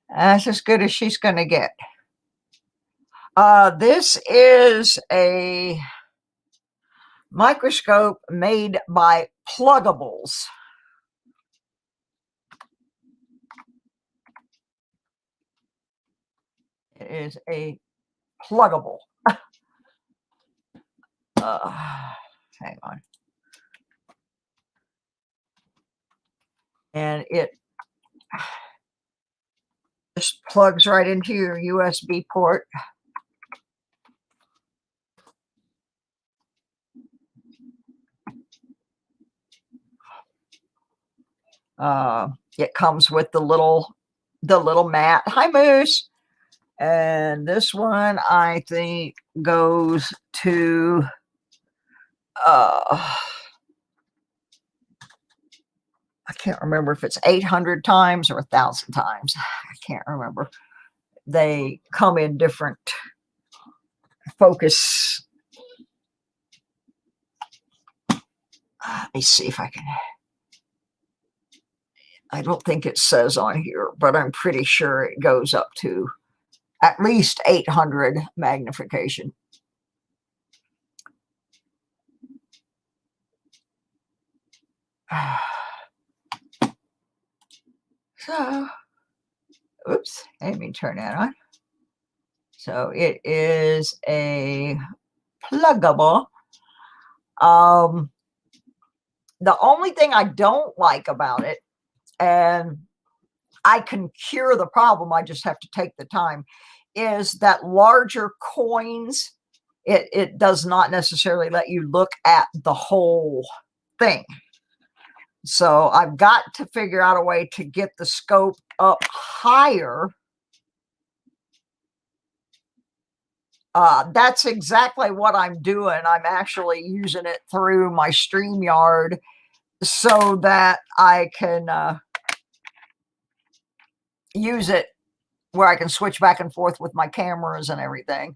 Speaker 1: That's as good as she's going to get. This is a microscope made by Pluggables. It is a pluggable. Hang on. And it just plugs right into your USB port. It comes with the little mat. Hi, Moose. And this one, I think, goes to I can't remember if it's 800 times or 1,000 times. I can't remember. They come in different focus. Let me see if I can. I don't think it says on here, but I'm pretty sure it goes up to at least 800 magnification. So, oops, let me turn that on. So it is a pluggable. The only thing I don't like about it, and I can cure the problem, I just have to take the time, is that larger coins, it does not necessarily let you look at the whole thing. So I've got to figure out a way to get the scope up higher. That's exactly what I'm doing. I'm actually using it through my StreamYard so that I can use it where I can switch back and forth with my cameras and everything.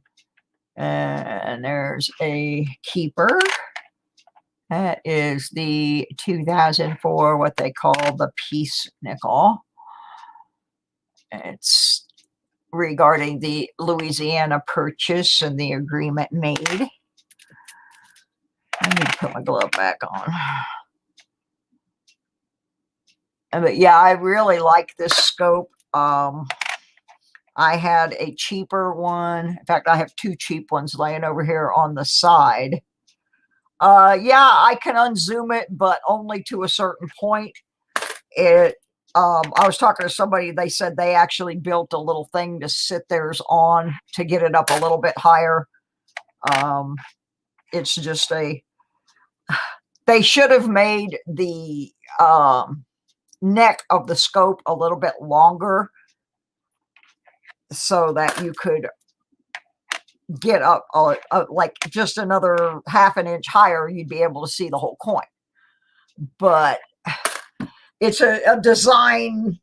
Speaker 1: And there's a keeper. That is the 2004, what they call the Peace Nickel. It's regarding the Louisiana Purchase and the agreement made. I need to put my glove back on. But yeah, I really like this scope. I had a cheaper one. In fact, I have two cheap ones laying over here on the side. Yeah, I can unzoom it, but only to a certain point. I was talking to somebody, they said they actually built a little thing to sit theirs on to get it up a little bit higher. It's just they should have made the neck of the scope a little bit longer so that you could get up like just another half an inch higher, you'd be able to see the whole coin. But it's a design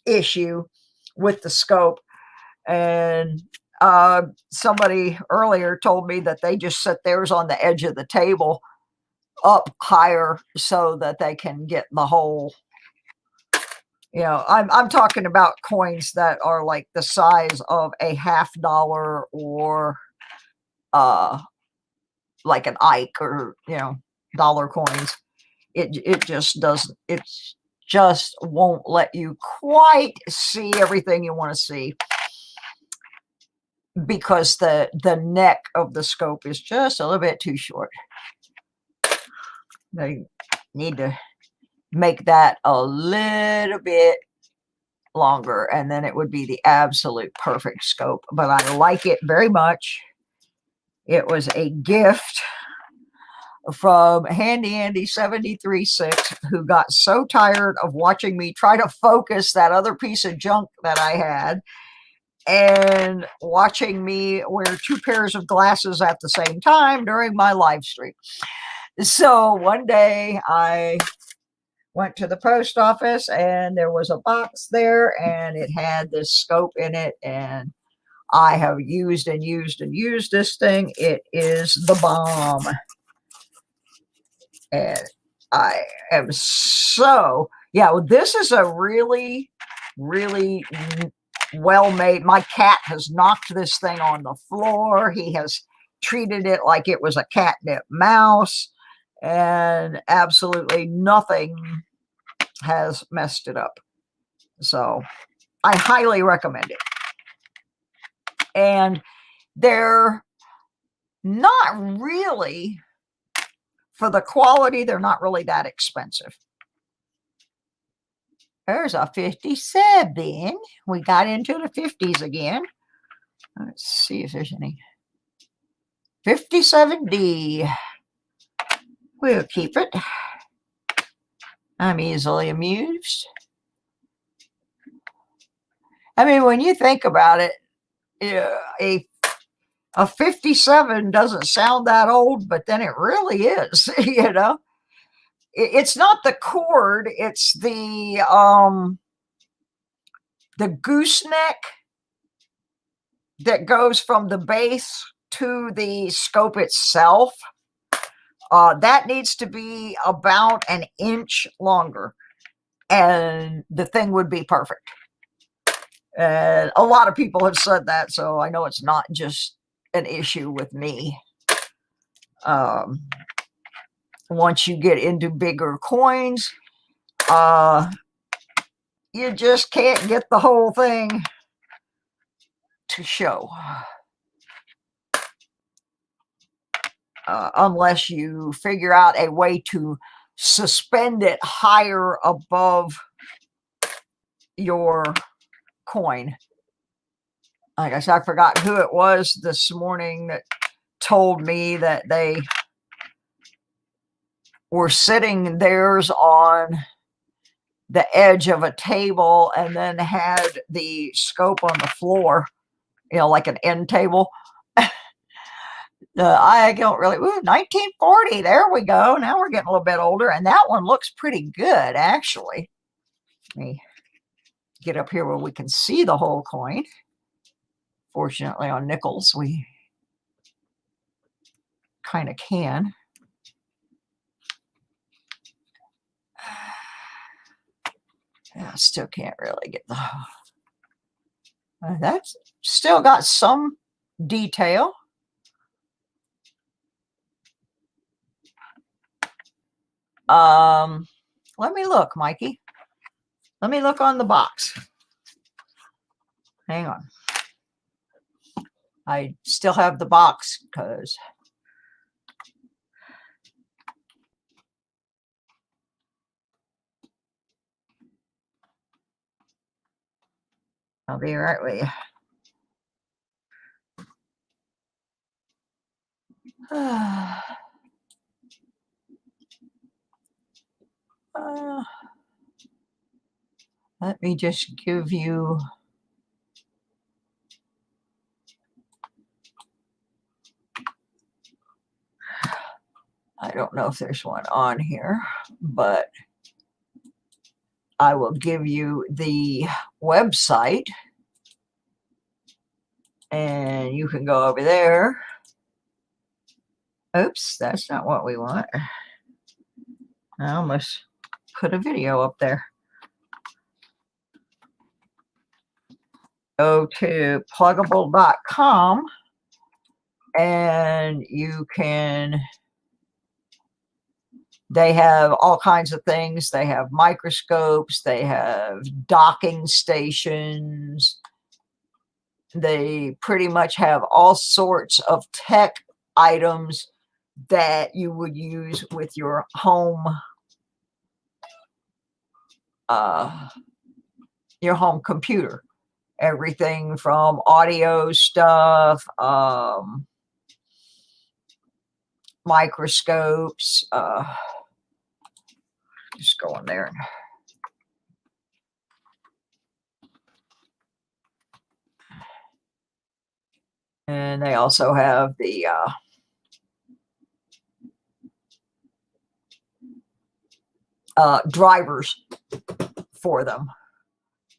Speaker 1: issue with the scope. And somebody earlier told me that they just set theirs on the edge of the table up higher so that they can get the whole, you know, I'm talking about coins that are like the size of a $50 or like an Ike or, you know, dollar coins. It just doesn't, it just won't let you quite see everything you want to see because the neck of the scope is just a little bit too short. They need to make that a little bit longer, and then it would be the absolute perfect scope. But I like it very much. It was a gift from Handy Andy 736, who got so tired of watching me try to focus that other piece of junk that I had and watching me wear two pairs of glasses at the same time during my live stream. So one day I went to the post office and there was a box there and it had this scope in it, and I have used and used and used this thing. It is the bomb. And I am so, yeah, well, this is a really, really well made. My cat has knocked this thing on the floor. He has treated it like it was a catnip mouse, and absolutely nothing has messed it up. So I highly recommend it. And they're not really, for the quality, they're not really that expensive. There's a 57. We got into the 50s again. Let's see if there's any. 57D. We'll keep it. I'm easily amused. I mean, when you think about it, a 57 doesn't sound that old, but then it really is, you know. It's not the cord, it's the gooseneck that goes from the base to the scope itself. That needs to be about an inch longer, and the thing would be perfect. And a lot of people have said that, so I know it's not just an issue with me. Once you get into bigger coins, you just can't get the whole thing to show. Unless you figure out a way to suspend it higher above your coin. Like I said, I forgot who it was this morning that told me that they were sitting theirs on the edge of a table and then had the scope on the floor, like an end table. I don't really, 1940, there we go. Now we're getting a little bit older, and that one looks pretty good, actually. Let me get up here where we can see the whole coin. Fortunately, on nickels, we kind of can. I still can't really get the... That's still got some detail. Let me look, Mikey. Let me look on the box. Hang on. I still have the box because I'll be right with you. Let me just give you I don't know if there's one on here, but I will give you the website and you can go over there. Oops, that's not what we want. I almost put a video up there. Go to Plugable.com and you can, they have all kinds of things. They have microscopes, they have docking stations. They pretty much have all sorts of tech items that you would use with your home computer. Everything from audio stuff, microscopes, just go in there. And they also have the drivers for them.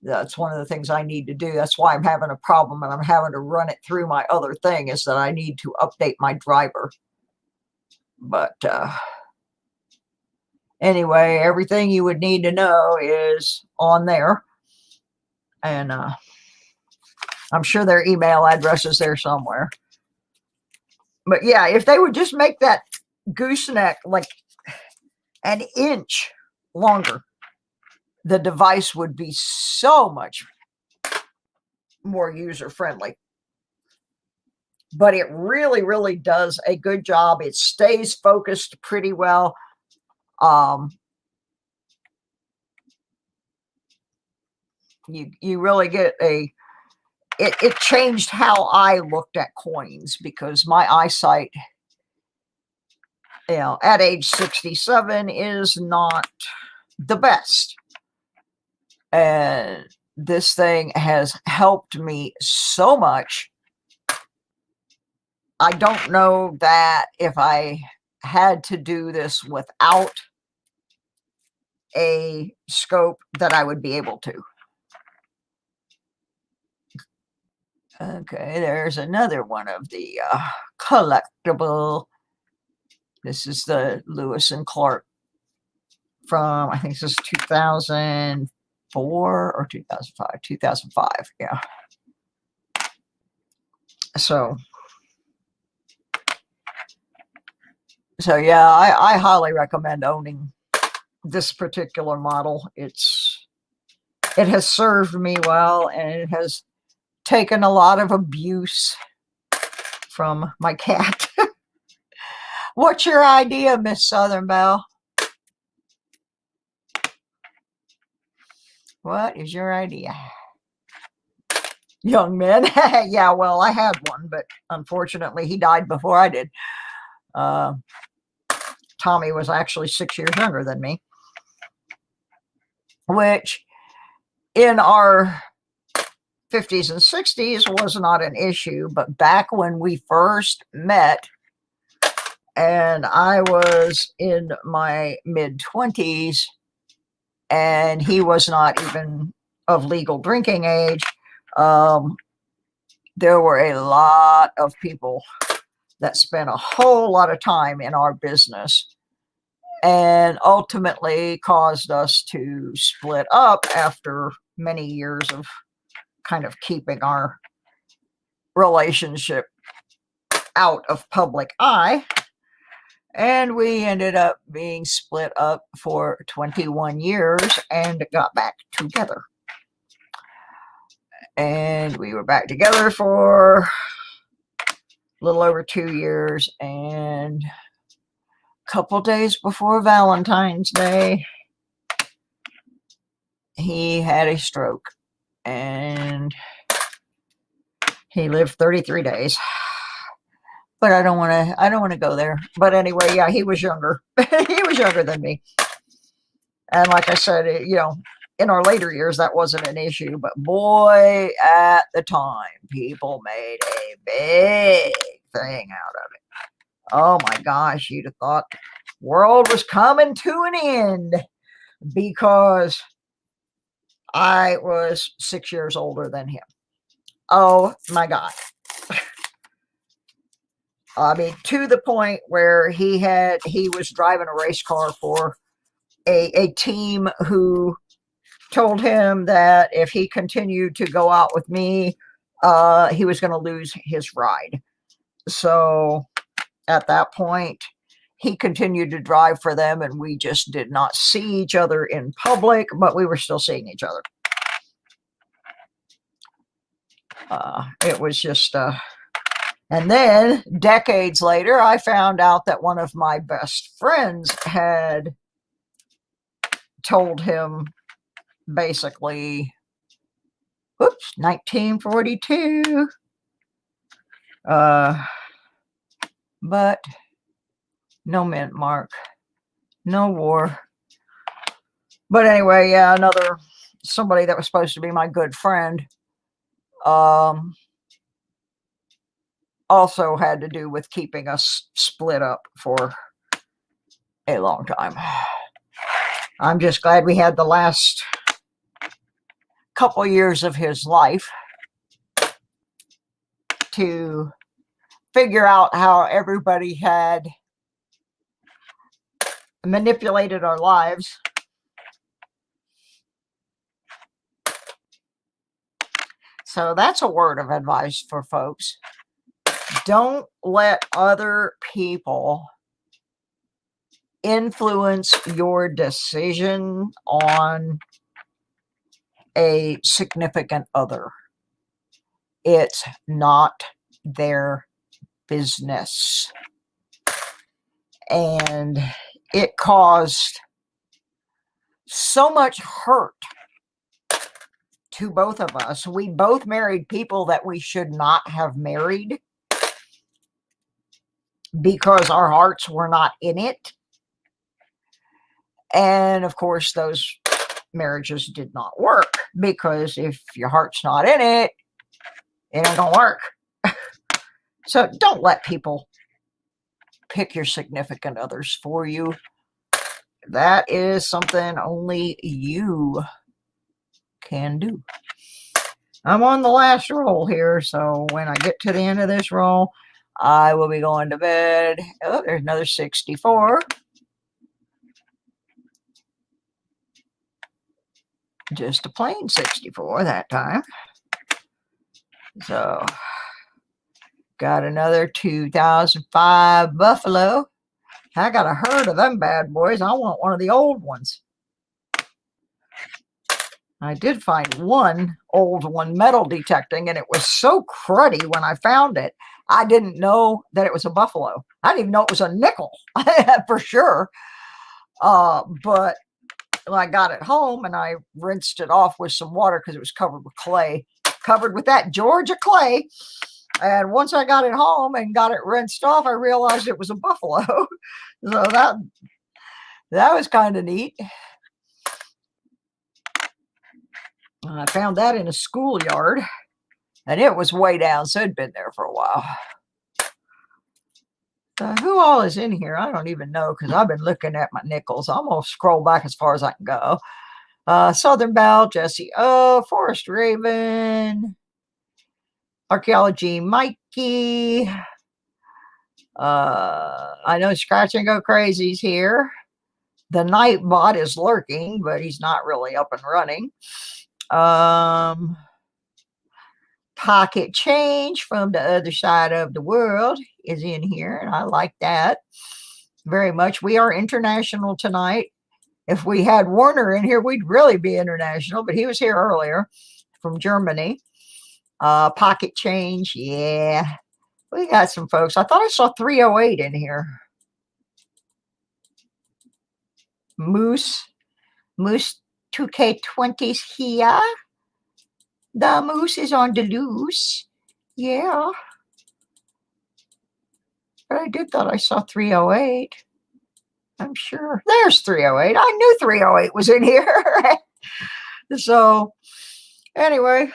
Speaker 1: That's one of the things I need to do. That's why I'm having a problem and I'm having to run it through my other thing, is that I need to update my driver. But anyway, everything you would need to know is on there. And I'm sure their email address is there somewhere. But yeah, if they would just make that gooseneck like an inch longer, the device would be so much more user-friendly. But it really, really does a good job. It stays focused pretty well. You really get a... It changed how I looked at coins, because my eyesight, at age 67 is not the best. And this thing has helped me so much. I don't know that if I had to do this without a scope that I would be able to. Okay, there's another one of the collectible. This is the Lewis and Clark from, I think this is 2004 or 2005. 2005, yeah. So yeah, I highly recommend owning this particular model. It has served me well, and it has taken a lot of abuse from my cat. What's your idea, Miss Southern Belle? What is your idea? Young men. Yeah, well, I had one, but unfortunately he died before I did. Tommy was actually 6 years younger than me, which in our 50s and 60s was not an issue. But back when we first met, and I was in my mid-20s, and he was not even of legal drinking age, there were a lot of people that spent a whole lot of time in our business and ultimately caused us to split up after many years of kind of keeping our relationship out of public eye. And we ended up being split up for 21 years and got back together. And we were back together for a little over 2 years. And a couple days before Valentine's Day, he had a stroke. And he lived 33 days. But I don't want to go there. But anyway, yeah, he was younger. He was younger than me. And like I said, in our later years, that wasn't an issue. But boy, at the time, people made a big thing out of it. Oh my gosh, you'd have thought the world was coming to an end because I was 6 years older than him. Oh my God. I mean, to the point where he was driving a race car for a team who told him that if he continued to go out with me, he was going to lose his ride. So at that point, he continued to drive for them, and we just did not see each other in public, but we were still seeing each other. It was just... And then decades later, I found out that one of my best friends had told him basically, 1942. But no mint mark, no war. But anyway, yeah, somebody that was supposed to be my good friend, also had to do with keeping us split up for a long time. I'm just glad we had the last couple years of his life to figure out how everybody had manipulated our lives. So that's a word of advice for folks. Don't let other people influence your decision on a significant other. It's not their business. And it caused so much hurt to both of us. We both married people that we should not have married because our hearts were not in it. And of course, those marriages did not work, because if your heart's not in it, it ain't gonna work. So don't let people pick your significant others for you. That is something only you can do. I'm on the last roll here, so when I get to the end of this roll, I will be going to bed. Oh, there's another 64. Just a plain 64 that time. So, got another 2005 Buffalo. I got a herd of them bad boys. I want one of the old ones. I did find one old one metal detecting, and it was so cruddy when I found it. I didn't know that it was a Buffalo. I didn't even know it was a nickel for sure. But Well, I got it home and I rinsed it off with some water because it was covered with clay, covered with that Georgia clay. And once I got it home and got it rinsed off, I realized it was a buffalo. So that was kind of neat. And I found that in a schoolyard, and it was way down, so it'd been there for a while. Who all is in here? I don't even know because I've been looking at my nickels. I'm going to scroll back as far as I can go. Southern Belle, Jesse O, Forest Raven, Archaeology Mikey. I know Scratch and Go Crazy's here. The Nightbot is lurking, but he's not really up and running. Pocket Change from the other side of the world is in here, and I like that very much. We are international tonight. If we had Warner in here, we'd really be international, but he was here earlier from Germany. Pocket Change, yeah. We got some folks. I thought I saw 308 in here. Moose 2K20's here. The moose is on the loose. Yeah. But I did thought I saw 308. I'm sure. There's 308. I knew 308 was in here. So, anyway,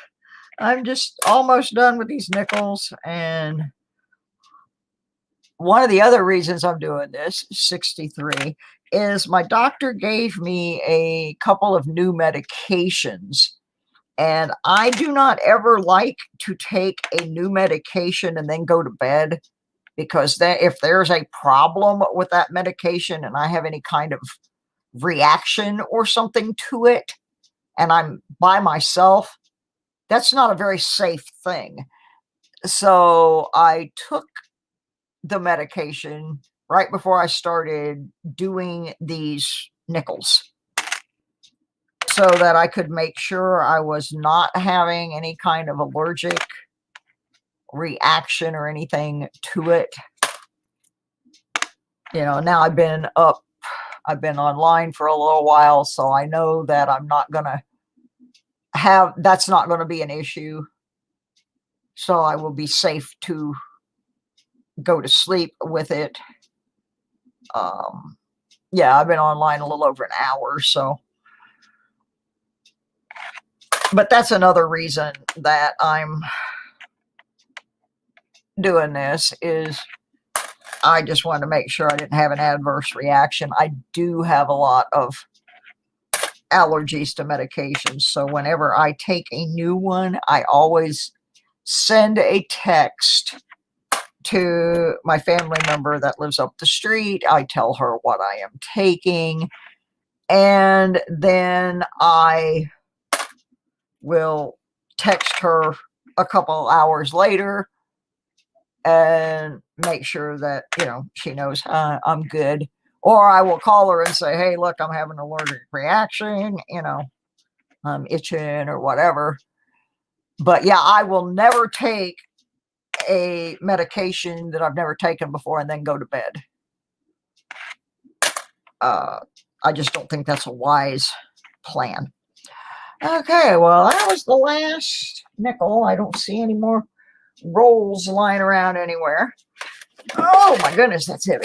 Speaker 1: I'm just almost done with these nickels. And one of the other reasons I'm doing this, 63, is my doctor gave me a couple of new medications. And I do not ever like to take a new medication and then go to bed, because then if there's a problem with that medication and I have any kind of reaction or something to it and I'm by myself, that's not a very safe thing. So I took the medication right before I started doing these nickels, so that I could make sure I was not having any kind of allergic reaction or anything to it. You know, now I've been online for a little while, so I know that I'm not going to that's not going to be an issue. So I will be safe to go to sleep with it. Yeah, I've been online a little over an hour, so. But that's another reason that I'm doing this, is I just wanted to make sure I didn't have an adverse reaction. I do have a lot of allergies to medications, so whenever I take a new one, I always send a text to my family member that lives up the street. I tell her what I am taking, and then I will text her a couple hours later and make sure that, you know, she knows I'm good. Or I will call her and say, hey, look, I'm having an allergic reaction, you know, I'm itching or whatever. But yeah, I will never take a medication that I've never taken before and then go to bed. I just don't think that's a wise plan. Okay, well, that was the last nickel. I don't see any more rolls lying around anywhere. Oh my goodness, that's heavy.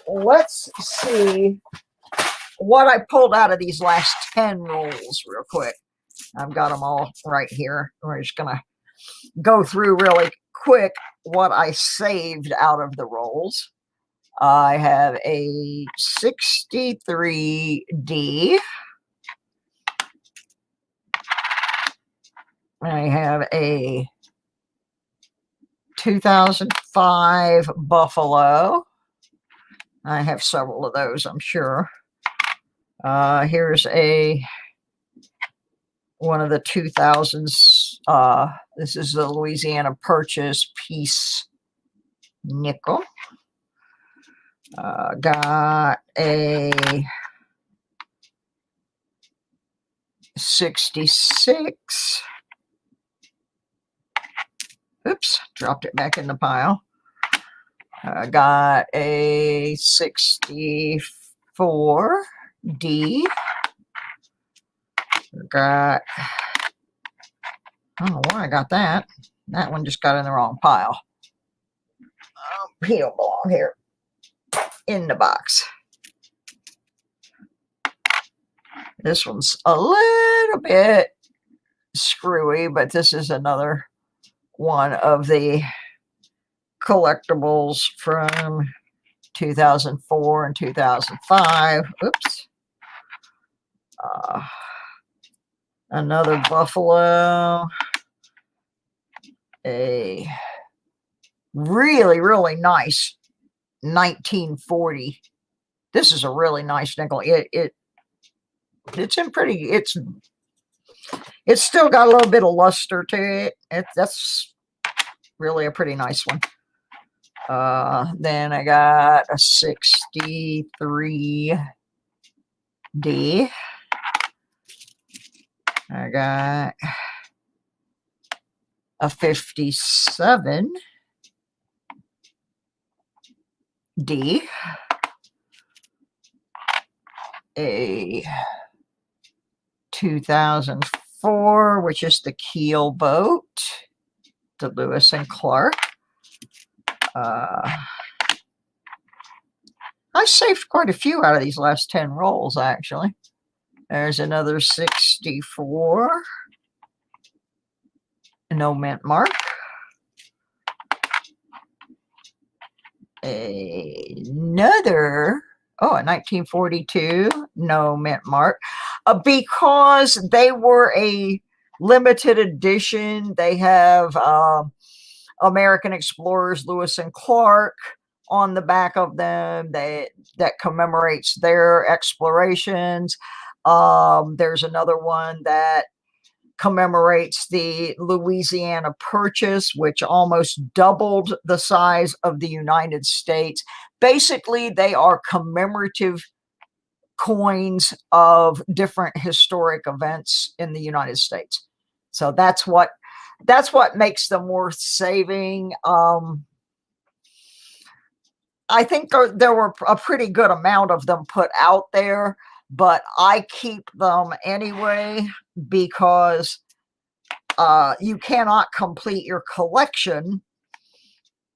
Speaker 1: Let's see what I pulled out of these last 10 rolls real quick. I've got them all right here. We're just going to go through really quick what I saved out of the rolls. I have a 63D. I have a 2005 Buffalo. I have several of those, I'm sure. Here's one of the 2000s. This is the Louisiana Purchase Peace nickel. Got a 66. Oops, dropped it back in the pile. Got a 64. D. Got, I don't know why I got that. That one just got in the wrong pile. He don't belong here in the box. This one's a little bit screwy, but this is another one of the collectibles from 2004 and 2005. Oops. Another Buffalo. A really, really nice 1940. This is a really nice nickel. It's in pretty, it's still got a little bit of luster to it. That's really a pretty nice one. Then I got a 63D. I got a 57D. A 2004, which is the Keel boat, the Lewis and Clark. I saved quite a few out of these last 10 rolls, actually. There's another 64. No mint mark. Another, a 1942. No mint mark. Because they were a limited edition. They have American Explorers Lewis and Clark on the back of them. That commemorates their explorations. There's another one that commemorates the Louisiana Purchase, which almost doubled the size of the United States. Basically, they are commemorative coins of different historic events in the United States. So that's what makes them worth saving. I think there were a pretty good amount of them put out there, but I keep them anyway because you cannot complete your collection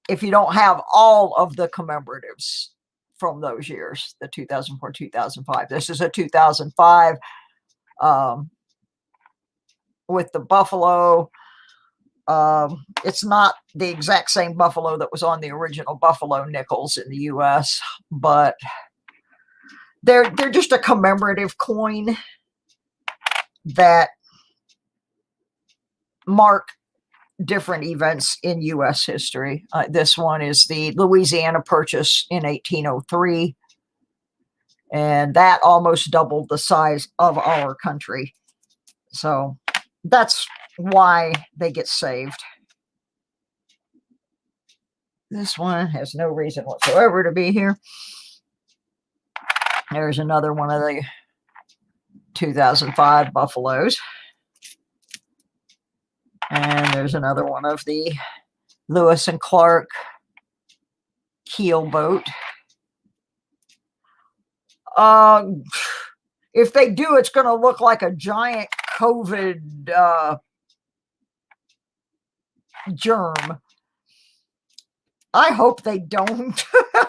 Speaker 1: if you don't have all of the commemoratives from those years, the 2004, 2005. This is a 2005 with the Buffalo. It's not the exact same Buffalo that was on the original Buffalo nickels in the U.S., but they're just a commemorative coin that mark different events in U.S. history. This one is the Louisiana Purchase in 1803, and that almost doubled the size of our country. So that's why they get saved. This one has no reason whatsoever to be here. There's another one of the 2005 Buffaloes. And there's another one of the Lewis and Clark Keel boat. If they do, it's going to look like a giant COVID germ. I hope they don't.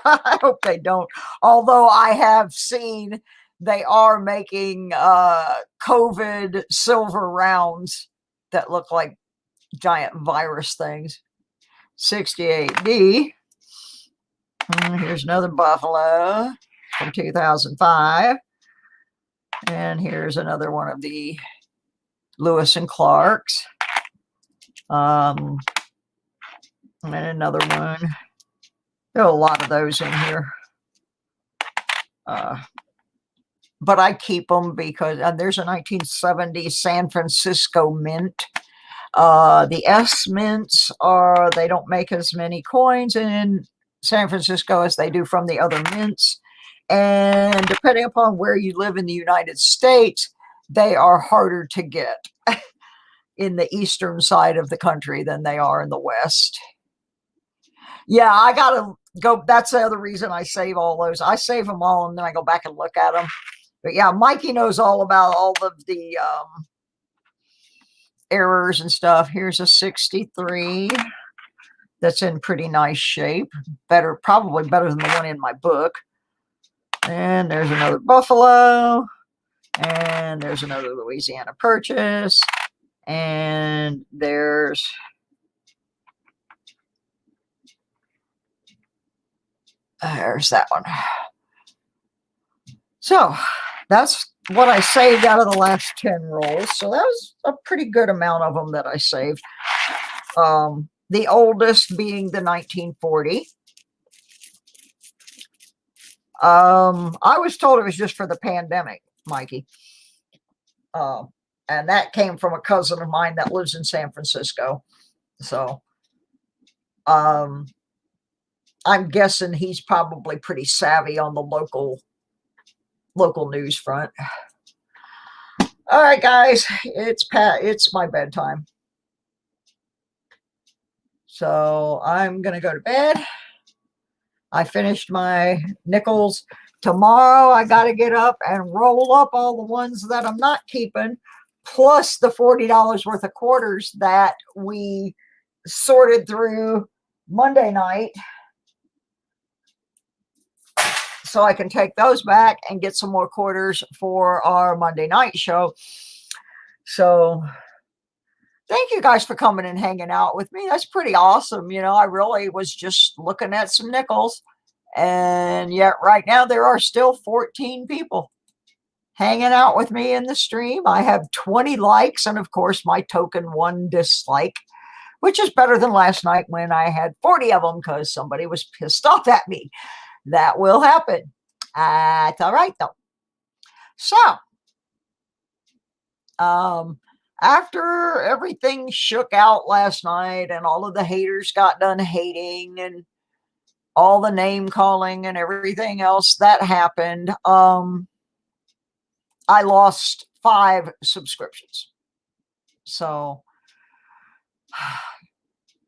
Speaker 1: I hope they don't. Although I have seen they are making COVID silver rounds that look like giant virus things. 68D. Here's another Buffalo from 2005. And here's another one of the Lewis and Clarks. And another one. There are a lot of those in here. But I keep them because there's a 1970 San Francisco mint. The S mints they don't make as many coins in San Francisco as they do from the other mints. And depending upon where you live in the United States, they are harder to get in the eastern side of the country than they are in the west. Yeah, I got to go. That's the other reason I save all those. I save them all and then I go back and look at them But yeah, Mikey knows all about all of the errors and stuff. Here's a 63 that's in pretty nice shape. Better, probably better than the one in my book. And there's another Buffalo. And there's another Louisiana Purchase. And there's that one. So that's what I saved out of the last 10 rolls. So that was a pretty good amount of them that I saved. The oldest being the 1940. I was told it was just for the pandemic, Mikey. And that came from a cousin of mine that lives in San Francisco. So I'm guessing he's probably pretty savvy on the local news front. All right, guys, it's my bedtime. So I'm going to go to bed. I finished my nickels. Tomorrow I got to get up and roll up all the ones that I'm not keeping, plus the $40 worth of quarters that we sorted through Monday night. So I can take those back and get some more quarters for our Monday night show. So thank you guys for coming and hanging out with me. That's pretty awesome. You know, I really was just looking at some nickels. And yet right now there are still 14 people hanging out with me in the stream. I have 20 likes and, of course, my token 1 dislike, which is better than last night when I had 40 of them because somebody was pissed off at me. That will happen. That's all right, though. So, after everything shook out last night and all of the haters got done hating and all the name calling and everything else that happened, I lost 5 subscriptions. So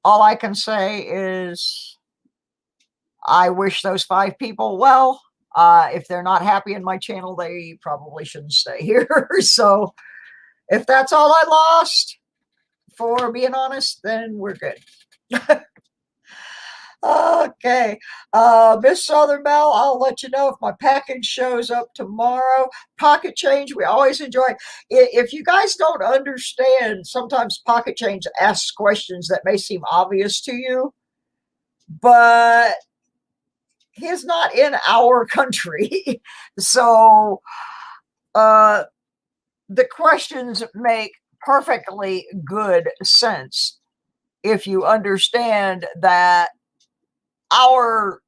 Speaker 1: all I can say is I wish those 5 people well. If they're not happy in my channel, they probably shouldn't stay here. So if that's all I lost, for being honest, then we're good. Okay. Miss Southern Belle, I'll let you know if my package shows up tomorrow. Pocket Change, we always enjoy. If you guys don't understand, sometimes Pocket Change asks questions that may seem obvious to you, but he's not in our country. So the questions make perfectly good sense if you understand that our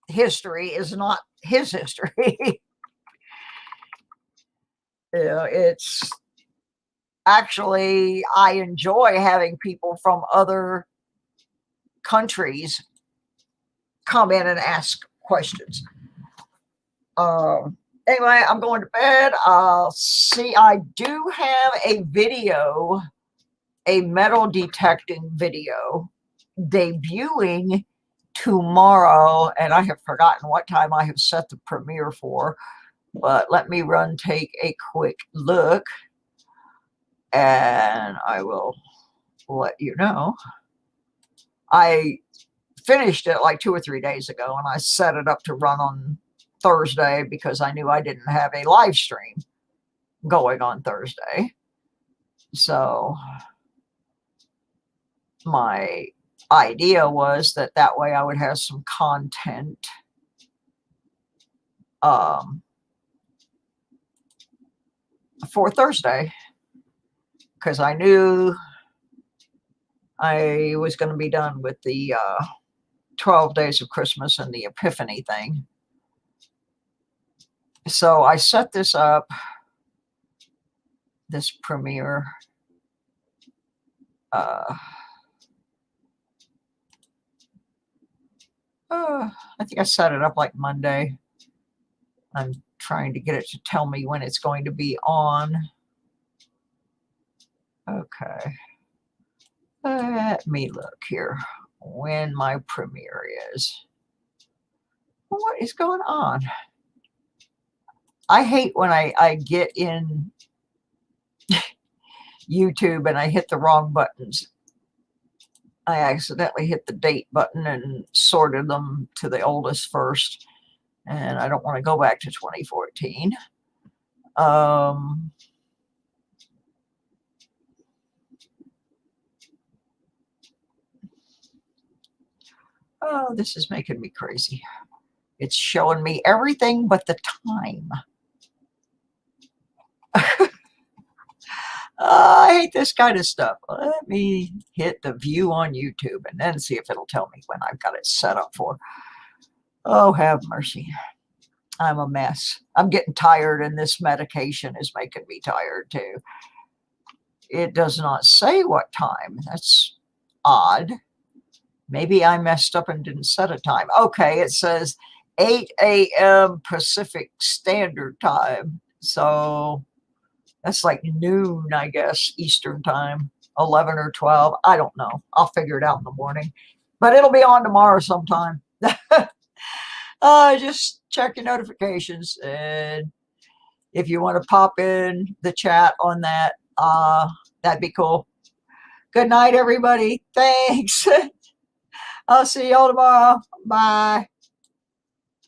Speaker 1: history is not his history. It's actually, I enjoy having people from other countries come in and ask questions. Anyway, I'm going to bed. See, I do have a video, a metal detecting video debuting tomorrow, and I have forgotten what time I have set the premiere for, but let me take a quick look and I will let you know. I finished it like 2 or 3 days ago and I set it up to run on Thursday because I knew I didn't have a live stream going on Thursday. So my idea was that way I would have some content for Thursday, because I knew I was going to be done with the 12 days of Christmas and the Epiphany thing. So I set this up, this premiere. I think I set it up like Monday. I'm trying to get it to tell me when it's going to be on. Okay. Let me look here when my premiere is. What is going on? I hate when I get in YouTube and I hit the wrong buttons. I accidentally hit the date button and sorted them to the oldest first. And I don't want to go back to 2014. Oh, this is making me crazy. It's showing me everything but the time. I hate this kind of stuff. Let me hit the view on YouTube and then see if it'll tell me when I've got it set up for. Oh, have mercy. I'm a mess. I'm getting tired, and this medication is making me tired too. It does not say what time. That's odd. Maybe I messed up and didn't set a time. Okay, it says 8 a.m. Pacific Standard Time. So that's like noon, I guess, Eastern Time, 11 or 12. I don't know. I'll figure it out in the morning. But it'll be on tomorrow sometime. Just check your notifications. And if you want to pop in the chat on that, that'd be cool. Good night, everybody. Thanks. I'll see y'all tomorrow. Bye.